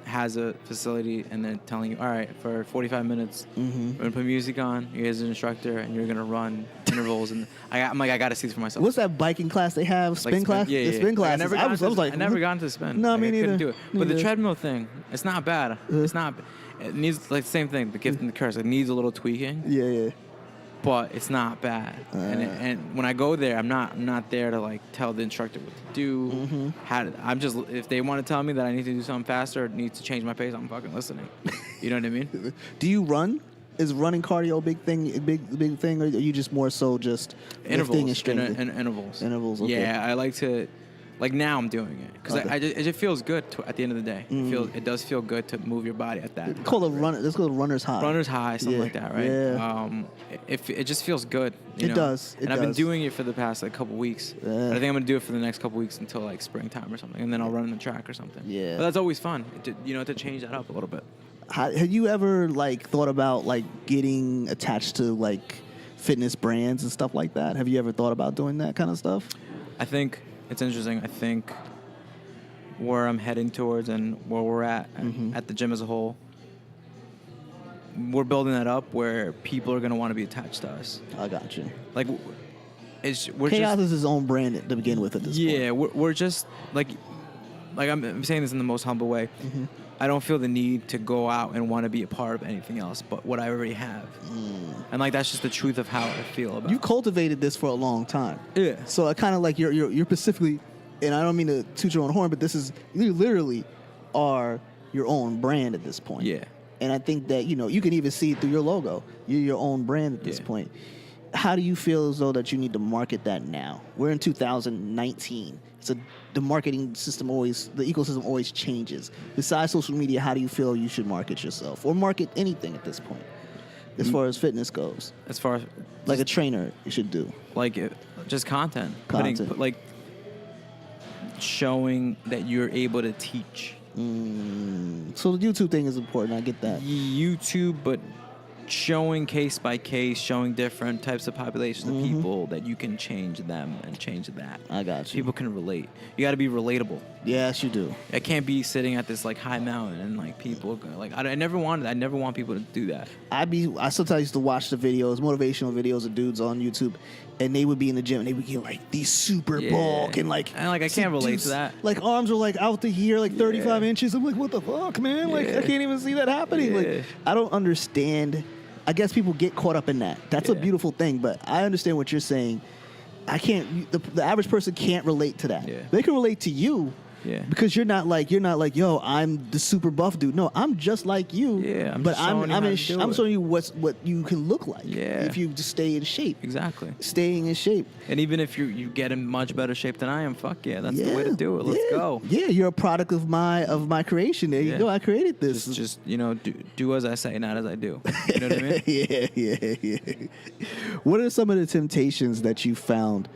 has a facility and they're telling you, all right, for 45 minutes, we're gonna put music on. You guys are an instructor and you're gonna run intervals. And I'm like, I gotta see this for myself. What's that biking class they have? Spin class? Yeah, The spin class. I never got into the spin. No, Like, me I couldn't neither. do it. But the Neither. treadmill thing, it's not bad. It's not. It needs like the same thing. The gift and the curse. It needs a little tweaking. Yeah. but it's not bad. And when I go there, I'm not there to like tell the instructor what to do. I'm just, if they want to tell me that I need to do something faster, or need to change my pace, I'm fucking listening. You know what I mean? Do you run? Is running cardio a big thing, or are you just more so just lifting and strength? Intervals. Intervals. Okay. Yeah, I like to. Like now, I'm doing it because it just feels good at the end of the day. It does feel good to move your body at that. Let's call it runner's high. Runner's high, something like that, right? Yeah. It just feels good. It does. I've been doing it for the past like couple weeks. Yeah. And I think I'm gonna do it for the next couple weeks until like springtime or something, and then I'll run in the track or something. Yeah. But that's always fun, to change that up a little bit. Have you ever like thought about like getting attached to like fitness brands and stuff like that? Have you ever thought about doing that kind of stuff? I think it's interesting. I think where I'm heading towards and where we're at the gym as a whole, we're building that up where people are going to want to be attached to us. I got you. Like, Chaos is his own brand to begin with at this point. Yeah, we're just, like I'm saying this in the most humble way. I don't feel the need to go out and want to be a part of anything else but what I already have. And like that's just the truth of how I feel about it. You cultivated this for a long time. Yeah. So I kind of like you're specifically, and I don't mean to toot your own horn, but you literally are your own brand at this point. Yeah. And I think that, you can even see it through your logo. You're your own brand at this point. How do you feel as though that you need to market that now? We're in 2019. The marketing system the ecosystem always changes. Besides social media, how do you feel you should market yourself or market anything at this point, as far as fitness goes? As far as like a trainer, you should do just content. Content. Showing that you're able to teach. So the YouTube thing is important. I get that. YouTube, but showing case by case, showing different types of populations of people that you can change them and change that. I got you. People can relate. You got to be relatable. Yes, you do. I can't be sitting at this like high mountain and like people like I never want people to do that. I sometimes used to watch the videos, motivational videos of dudes on YouTube, and they would be in the gym and they would get like these super bulk and like I can't relate to that. Like arms are like out to here, like 35 inches. I'm like, what the fuck, man? Like I can't even see that happening. Like I don't understand. I guess people get caught up in that. That's a beautiful thing, but I understand what you're saying. I can't. The average person can't relate to that. Yeah. They can relate to you. Yeah. Because you're not like, yo, I'm the super buff dude. No, I'm just like you. Yeah. I'm showing you what you can look like. Yeah. If you just stay in shape. Exactly. Staying in shape. And even if you get in much better shape than I am, fuck yeah, that's the way to do it. Let's go. Yeah, you're a product of my creation. There you go. I created this. Just do as I say, not as I do. You know what I mean? Yeah. What are some of the temptations that you found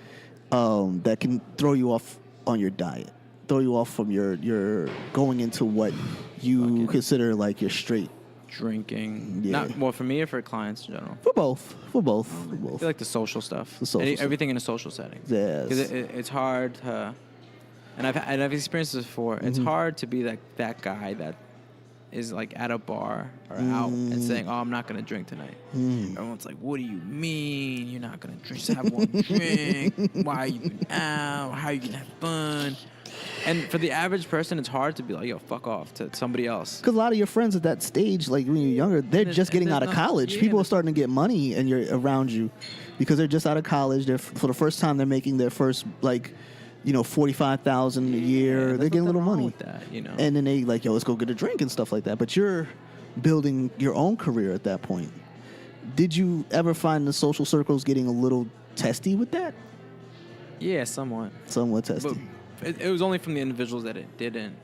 that can throw you off on your diet? Throw you off from your going into what you consider like your straight drinking. Yeah. Not more for me or for clients in general. For both. I feel like the social stuff. Everything in a social setting. Yes. Because it's hard to, and I've experienced this before. It's hard to be that guy that is like at a bar or out and saying, "Oh, I'm not gonna drink tonight." Everyone's like, "What do you mean you're not gonna drink? Just have one drink. Why are you out? How are you gonna have fun?" And for the average person, it's hard to be like, yo, fuck off to somebody else. Because a lot of your friends at that stage, like when you're younger, they're just getting out of college. People are starting to get money and you're around you because they're just out of college. They're for the first time, they're making their first, $45,000 a year. They're getting a little money. With that, And then they like, yo, let's go get a drink and stuff like that. But you're building your own career at that point. Did you ever find the social circles getting a little testy with that? Yeah, somewhat. Somewhat testy. But it was only from the individuals that it didn't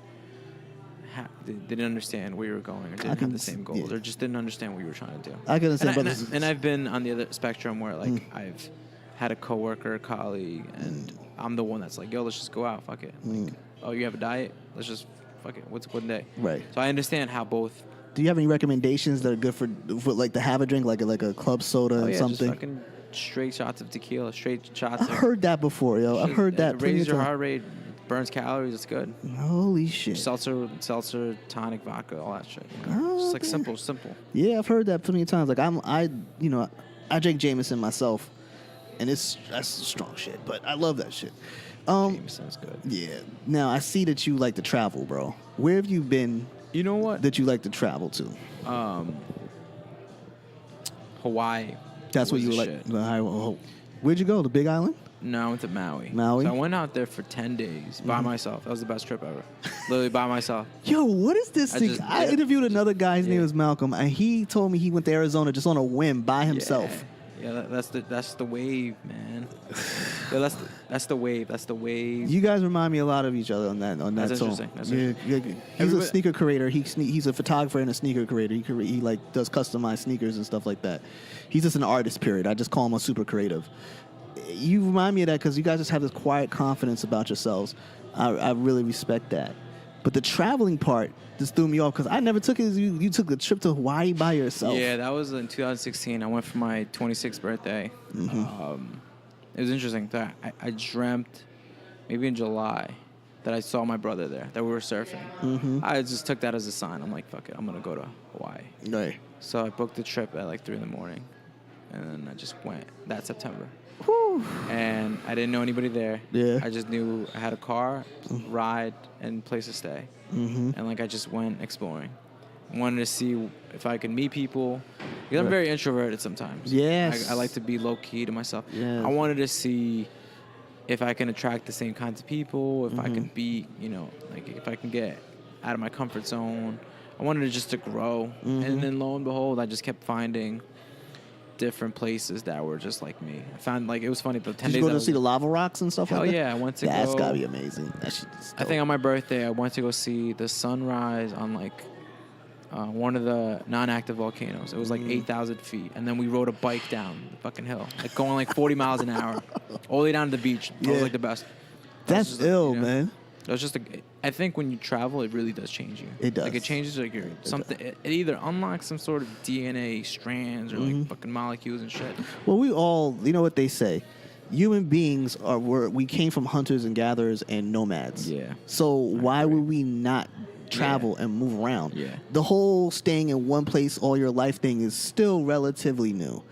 understand where you were going or didn't have the same goals or just didn't understand what you were trying to do. I can understand. And I've been on the other spectrum where I've had a coworker, a colleague, and I'm the one that's like, yo, let's just go out, fuck it. Like, oh, you have a diet? Let's just fuck it. What's one day? Right. So I understand how both. Do you have any recommendations that are good for like to have a drink, like a club soda or something? Just fucking straight shots of tequila, straight shots. I've heard that before, yo. I've heard that. Raise your heart rate, burns calories. It's good. Holy shit. Seltzer, tonic, vodka, all that shit. Just like simple. Yeah, I've heard that plenty of times. Like I drink Jameson myself, and that's strong shit. But I love that shit. Jameson's good. Yeah. Now I see that you like to travel, bro. Where have you been? You know what? That you like to travel to? Hawaii. That's what you were like. shit. Where'd you go? The Big Island? No, I went to Maui. Maui? So I went out there for 10 days by myself. That was the best trip ever. Literally by myself. Yo, what is this thing? I interviewed another guy. His name was Malcolm, and he told me he went to Arizona just on a whim by himself. Yeah, that's the wave, man. Yeah, that's the wave. That's the wave. You guys remind me a lot of each other on that That's song. interesting. That's interesting. He's a sneaker creator. He's a photographer and a sneaker creator. He like does customized sneakers and stuff like that. He's just an artist. Period. I just call him a super creative. You remind me of that because you guys just have this quiet confidence about yourselves. I really respect that. But the traveling part just threw me off because I never took it. You took a trip to Hawaii by yourself. Yeah, that was in 2016. I went for my 26th birthday. It was interesting. I dreamt, maybe in July, that I saw my brother there, that we were surfing. I just took that as a sign. I'm like, fuck it, I'm going to go to Hawaii. Right. So I booked the trip at like 3 in the morning. And then I just went that September. Whew. And I didn't know anybody there. Yeah. I just knew I had a car, ride, and place to stay. And like I just went exploring. Wanted to see if I could meet people. Because I'm very introverted sometimes. Yes. I like to be low key to myself. Yes. I wanted to see if I can attract the same kinds of people, if I can be, like if I can get out of my comfort zone. I wanted to just to grow. And then lo and behold, I just kept finding different places that were just like me. I found it was funny. The 10 Did days you go to see the lava rocks and stuff like that? Oh yeah, I went to go. That's gotta be amazing. That shit is dope. I think on my birthday, I went to go see the sunrise on one of the non-active volcanoes. It was like 8,000 feet, and then we rode a bike down the fucking hill, like going like 40 miles an hour, all the way down to the beach. That was like the best. That's ill, man. It was just I think when you travel, it really does change you. It does. Like it changes like your something. It either unlocks some sort of DNA strands or like fucking molecules and shit. Well, we all, you know what they say, human beings we came from hunters and gatherers and nomads. Yeah. So why would we not travel and move around? Yeah. The whole staying in one place all your life thing is still relatively new.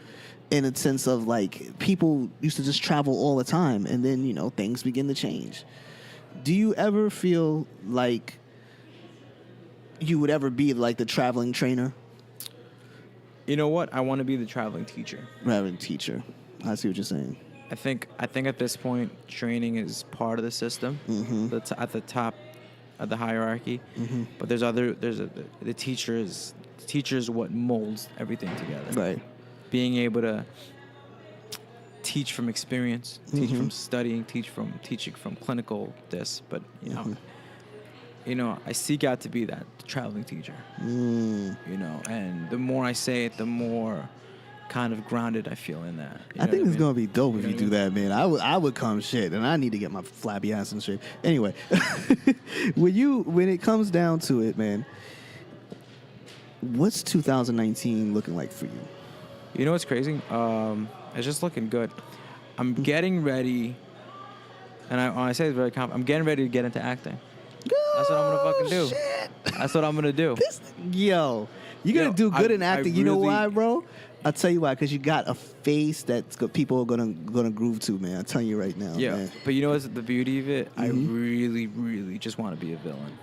In a sense of like people used to just travel all the time, and then things begin to change. Do you ever feel like you would ever be like the traveling trainer? You know what? I want to be the traveling teacher. Traveling teacher. I see what you're saying. I think at this point, training is part of the system. At the top of the hierarchy. But the teacher is what molds everything together. Right. Being able to teach from experience, teach from studying, teaching from clinical this, but I seek out to be that traveling teacher. And the more I say it, the more kind of grounded I feel in that. I think it's gonna be dope if you do that, man. I would come shit, and I need to get my flabby ass in shape. Anyway, when it comes down to it, man, what's 2019 looking like for you? You know what's crazy? It's just looking good. I'm getting ready, and when I say it's very confident, I'm getting ready to get into acting. That's what I'm gonna fucking do. Shit. That's what I'm gonna do. You're gonna do good in acting. You know why, bro? I'll tell you why. Because you got a face that people are gonna groove to, man. I'm telling you right now. Yeah, man. but you know what's the beauty of it? I really, really just want to be a villain.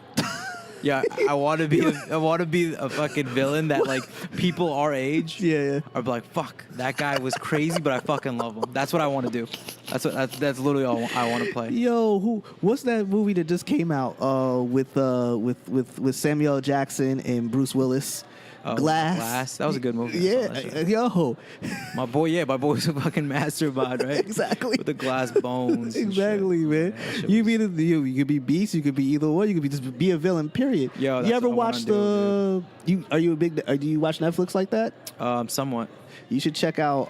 Yeah, I want to be a fucking villain that like people our age are like, fuck, that guy was crazy, but I fucking love him. That's what I want to do. That's literally all I want to play. Yo, what's that movie that just came out with Samuel L. Jackson and Bruce Willis? Glass. That was a good movie. Yeah, yo. My boy's a fucking mastermind, right? Exactly. With the glass bones. Exactly, man. You could be Beast. You could be either one. You could just be a villain. Period. Yo, you ever watch do you watch Netflix like that? Somewhat. You should check out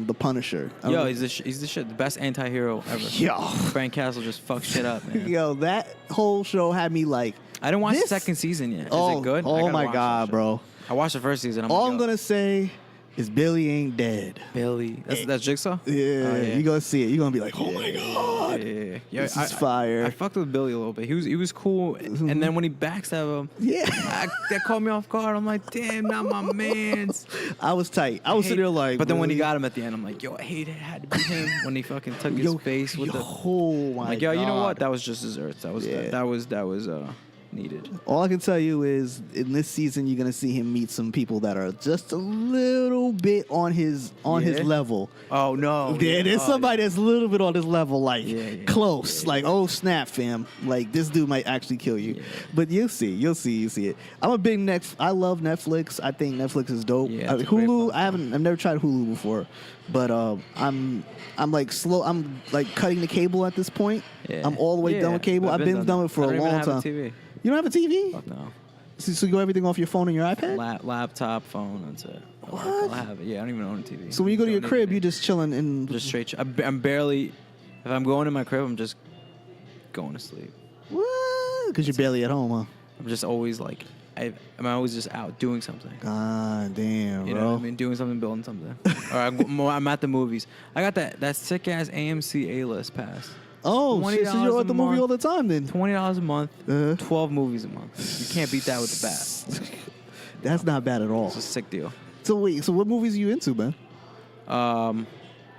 The Punisher. Yo, he's the shit. The best anti-hero ever. Yo. Frank Castle just fucked shit up, man. Yo, that whole show had me like. I didn't watch the second season yet. Is it good? Oh my god, bro. I watched the first season. All I'm gonna say is Billy ain't dead. Billy. That's Jigsaw? Yeah, you're gonna see it. You're gonna be like, oh my god. Yeah. This is fire. I fucked with Billy a little bit. He was cool. And then when he backstabbed him, that caught me off guard. I'm like, damn, not my mans. I was tight. I was sitting there like. But then when he got him at the end, I'm like, yo, I hate it. Had to be him when he fucking took his face with the. Oh my god. You know what? That was just his earth. That was Needed. All I can tell you is in this season you're gonna see him meet some people that are just a little bit on his level. Oh no. Yeah, there's somebody that's a little bit on his level, like close. Like, oh snap, fam. Like this dude might actually kill you. Yeah. But you'll see it. I'm a big I love Netflix. I think Netflix is dope. Yeah, Hulu, I've never tried Hulu before. But I'm like slow. I'm like cutting the cable at this point. Yeah. I'm all the way done with cable. I've been done with it for a long time. TV. You don't have a TV? Fuck no. So you go everything off your phone and your iPad? Laptop, phone, that's it. What? I'll have it. Yeah, I don't even own a TV. So when you go to your crib, you're just chilling and just straight. I'm barely. If I'm going to my crib, I'm just going to sleep. What? Because you're barely at home, huh? I'm just always like. I'm always just out doing something. God damn, you bro. know what I mean? Doing something, building something. Or I'm at the movies. I got that sick ass AMC A-list pass. Oh, shit, so you're at the movie all the time then? $20 a month, 12 movies a month. You can't beat that with the bat. That's not bad at all. It's a sick deal. So wait, so what movies are you into, man?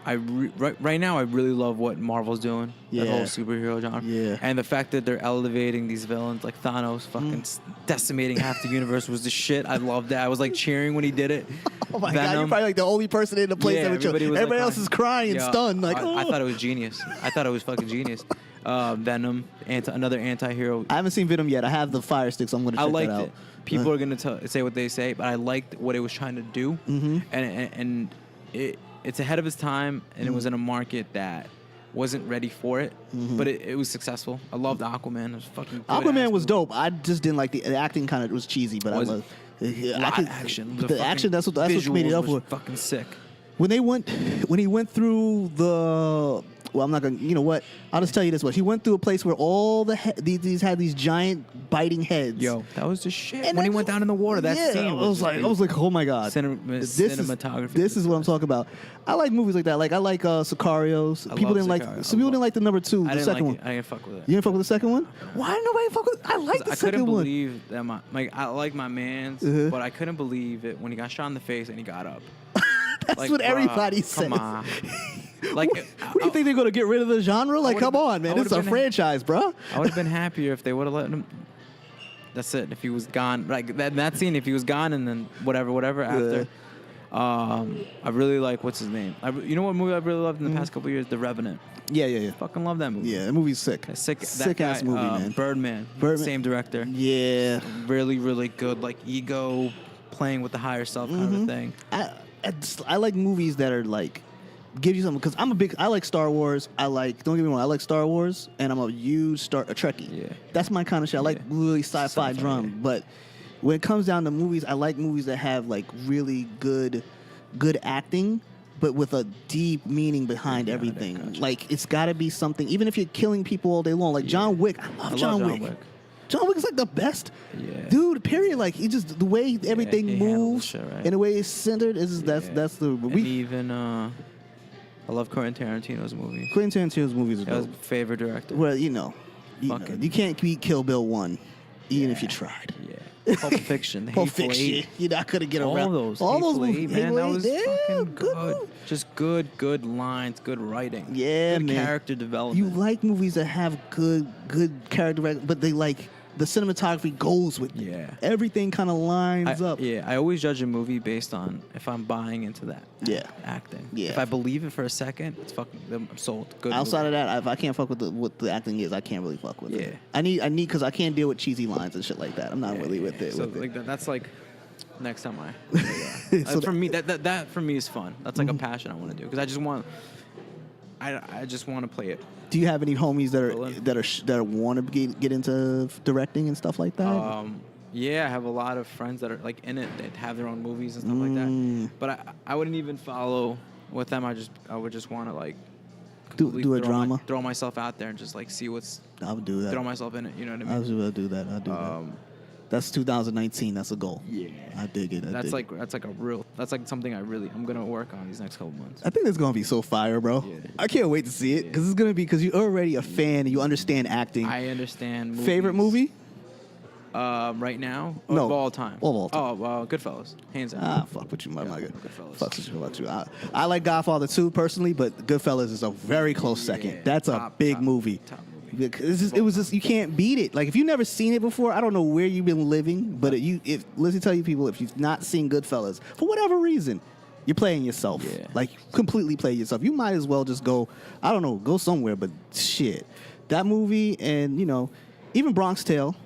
Right now, I really love what Marvel's doing. Yeah. The whole superhero genre. Yeah. And the fact that they're elevating these villains, like Thanos fucking decimating half the universe was the shit. I loved that. I was like cheering when he did it. Oh my God, you're probably like the only person in the place that would chill. Everybody else is crying and stunned. Like, I thought it was genius. I thought it was fucking genius. Venom, another anti-hero. I haven't seen Venom yet. I have the Fire Stick, so I'm going to check that out. I liked it. People are going to say what they say, but I liked what it was trying to do. Mm-hmm. And it's ahead of its time, and it was in a market that wasn't ready for it, but it was successful. I loved Aquaman. It was fucking good. Aquaman was dope. I just didn't like the acting. Kind of was cheesy, but I love action. The action. That's what made it up for. Fucking sick. When he went through the. Well, I'm not gonna. You know what? I'll just tell you this much. He went through a place where all these had these giant biting heads. Yo, that was the shit. And when he went down in the water, that scene I was like, oh my God. Cinematography. This is what I'm talking about. I like movies like that. Like I like Sicarios. People didn't like the number 2, the second one. I didn't fuck with it. You didn't fuck with the second one? Why didn't nobody fuck with it? I like the second one. I couldn't believe that I like my man's, but I couldn't believe it when he got shot in the face and he got up. That's what everybody says. Come on. Like, what do you think they're gonna get rid of the genre? Like, come on, man, it's a franchise, bro. I would have been happier if they would have let him. That's it. If he was gone, like that scene, if he was gone, and then whatever after. I really like what's his name. You know what movie I really loved in the past couple of years? The Revenant. Yeah. Fucking love that movie. Yeah, the movie's sick. Sick ass movie, man. Birdman. Same director. Yeah. Really, really good. Like ego, playing with the higher self kind of a thing. I like movies that are like give you something because I like Star Wars. Don't get me wrong, I like Star Wars and I'm a huge Trekkie. Yeah. That's my kind of shit. I like really sci-fi drama, but when it comes down to movies, I like movies that have like really good acting, but with a deep meaning behind everything. Gotcha. Like it's got to be something. Even if you're killing people all day long, like John Wick. I love John Wick. John Wick is like the best dude. Period. Like he just the way everything moves shit, right? And the way it's centered is that's the. And even I love Quentin Tarantino's movies. Quentin Tarantino's movies are dope. That was my favorite director. Well, you can't beat Kill Bill 1, even if you tried. Yeah. Pulp Fiction. Pulp Fiction. You're not gonna get around all those movies, man. That was fucking good. Good. Just good lines, good writing. Yeah, good man. Character development. You like movies that have good character, but they like the cinematography goes with it. Yeah. Everything kind of lines up. Yeah, I always judge a movie based on if I'm buying into that. Acting. Yeah. If I believe it for a second, it's fucking. I'm sold. Good. Outside movie. of that, if I can't fuck with what the acting is, I can't really fuck with it. Yeah. I need because I can't deal with cheesy lines and shit like that. I'm not really with it. So like that's like next time for me that for me is fun. That's like a passion I want to do because I just want to play it. Do you have any homies that want to get into directing and stuff like that? Yeah, I have a lot of friends that are like in it. They have their own movies and stuff like that. But I wouldn't even follow with them. I would just want to like do a drama. Throw myself out there and just like see what's. I would do that. Throw myself in it. You know what I mean? I would do that. I'd do that. That's 2019. That's a goal. Yeah, I dig it. That's like something I'm gonna work on these next couple months. I think it's gonna be so fire, bro. Yeah. I can't wait to see it because it's gonna be because you're already a fan and you understand acting. I understand. Movies. Favorite movie? Right now? No. Of all time. All time. Oh, Goodfellas. Hands down. Fuck with you, my good. Goodfellas. Fuck with you about you. I like Godfather 2 personally, but Goodfellas is a very close second. That's a big movie. Top movie. It was just you can't beat it. Like if you've never seen it before, I don't know where you've been living, but let me tell you, people, if you've not seen Goodfellas for whatever reason, you're playing yourself. Yeah. Like completely play yourself. You might as well just go. I don't know, go somewhere. But shit, that movie and even Bronx Tale.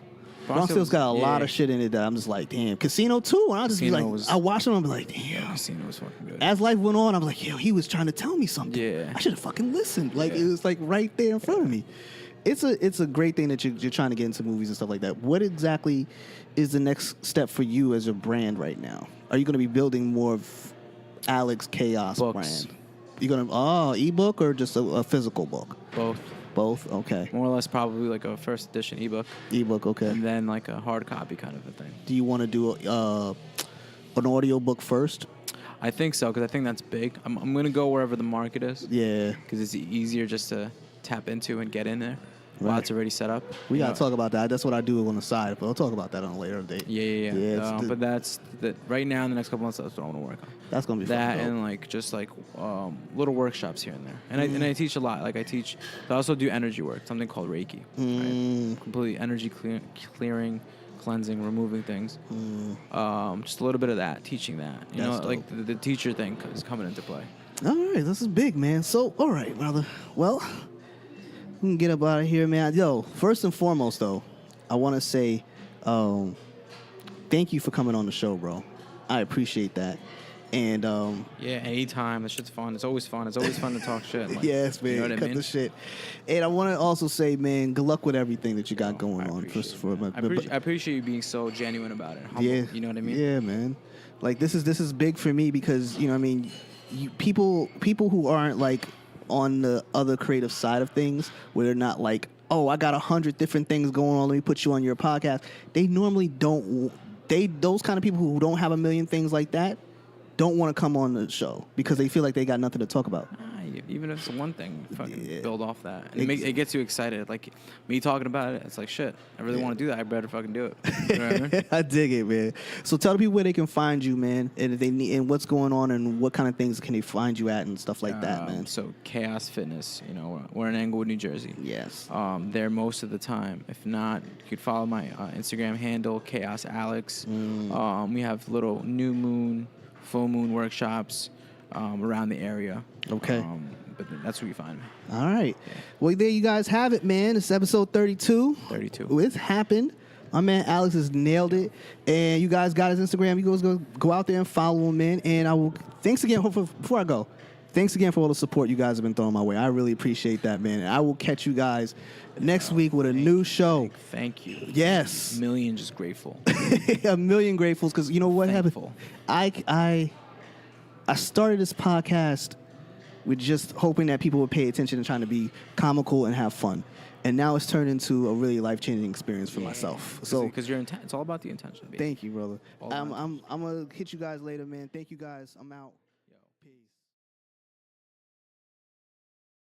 Bronx Tale's got a lot of shit in it that I'm just like, damn. Casino too, and I'll just be like, I watch them and be like, damn. Casino was fucking good. As life went on, I'm like, yo, he was trying to tell me something. Yeah. I should have fucking listened. Like it was like right there in front of me. It's a great thing that you're trying to get into movies and stuff like that. What exactly is the next step for you as a brand right now? Are you going to be building more of Alex Chaos Books. brand? You gonna ebook or just a physical book? Both, okay. More or less, probably like a first edition ebook. Ebook, okay. And then like a hard copy kind of a thing. Do you want to do an audio book first? I think so, because I think that's big. I'm gonna go wherever the market is. Yeah. Because it's easier just to tap into and get in there while it's already set up. We gotta talk about that. That's what I do on the side, but we'll talk about that on a later date. Yeah. But that's right now in the next couple months. That's what I want to work on. That's gonna be that fun, and like just like little workshops here and there. And I teach a lot. Like I also do energy work, something called Reiki. Right? Completely energy clearing, cleansing, removing things. Just a little bit of that, teaching that. You know, like the teacher thing is coming into play. All right, this is big, man. So, all right, brother. Well, we can get up out of here, man. Yo, first and foremost, though, I want to say thank you for coming on the show, bro. I appreciate that. And anytime. That shit's fun. It's always fun. It's always fun to talk shit. Like, yes, man. You know what I mean? The shit. And I want to also say, man, good luck with everything that you got going on. I appreciate you being so genuine about it. Humble, yeah, you know what I mean? Yeah, man. Like this is big for me because you know what I mean. People who aren't like on the other creative side of things, where they're not like, oh, I got 100 different things going on. Let me put you on your podcast. They normally don't. Those kind of people who don't have a million things like that don't want to come on the show because they feel like they got nothing to talk about. Even if it's one thing, fucking build off that. And it gets you excited. Like, me talking about it, it's like, shit, I really want to do that. I better fucking do it. You know what I mean? I dig it, man. So tell the people where they can find you, man, and if they need, and what's going on and what kind of things can they find you at and stuff like that, man. So Chaos Fitness, we're in Englewood, New Jersey. Yes. There most of the time. If not, you could follow my Instagram handle, Chaos Alex. We have little new moon, full moon workshops around the area. Okay. But that's where you find me. All right. Yeah. Well, there you guys have it, man. It's episode 32. 32. It's happened. My man Alex has nailed it. And you guys got his Instagram. You guys go out there and follow him, man. And thanks again, before I go, thanks again for all the support you guys have been throwing my way. I really appreciate that, man. And I will catch you guys next week with a new show. Thank you. Yes. A million just grateful. A million gratefuls, because you know what Thankful. happened? I started this podcast with just hoping that people would pay attention and trying to be comical and have fun. And now it's turned into a really life-changing experience for myself. So, because it's all about the intention. Baby. Thank you, brother. I'm going to hit you guys later, man. Thank you guys. I'm out.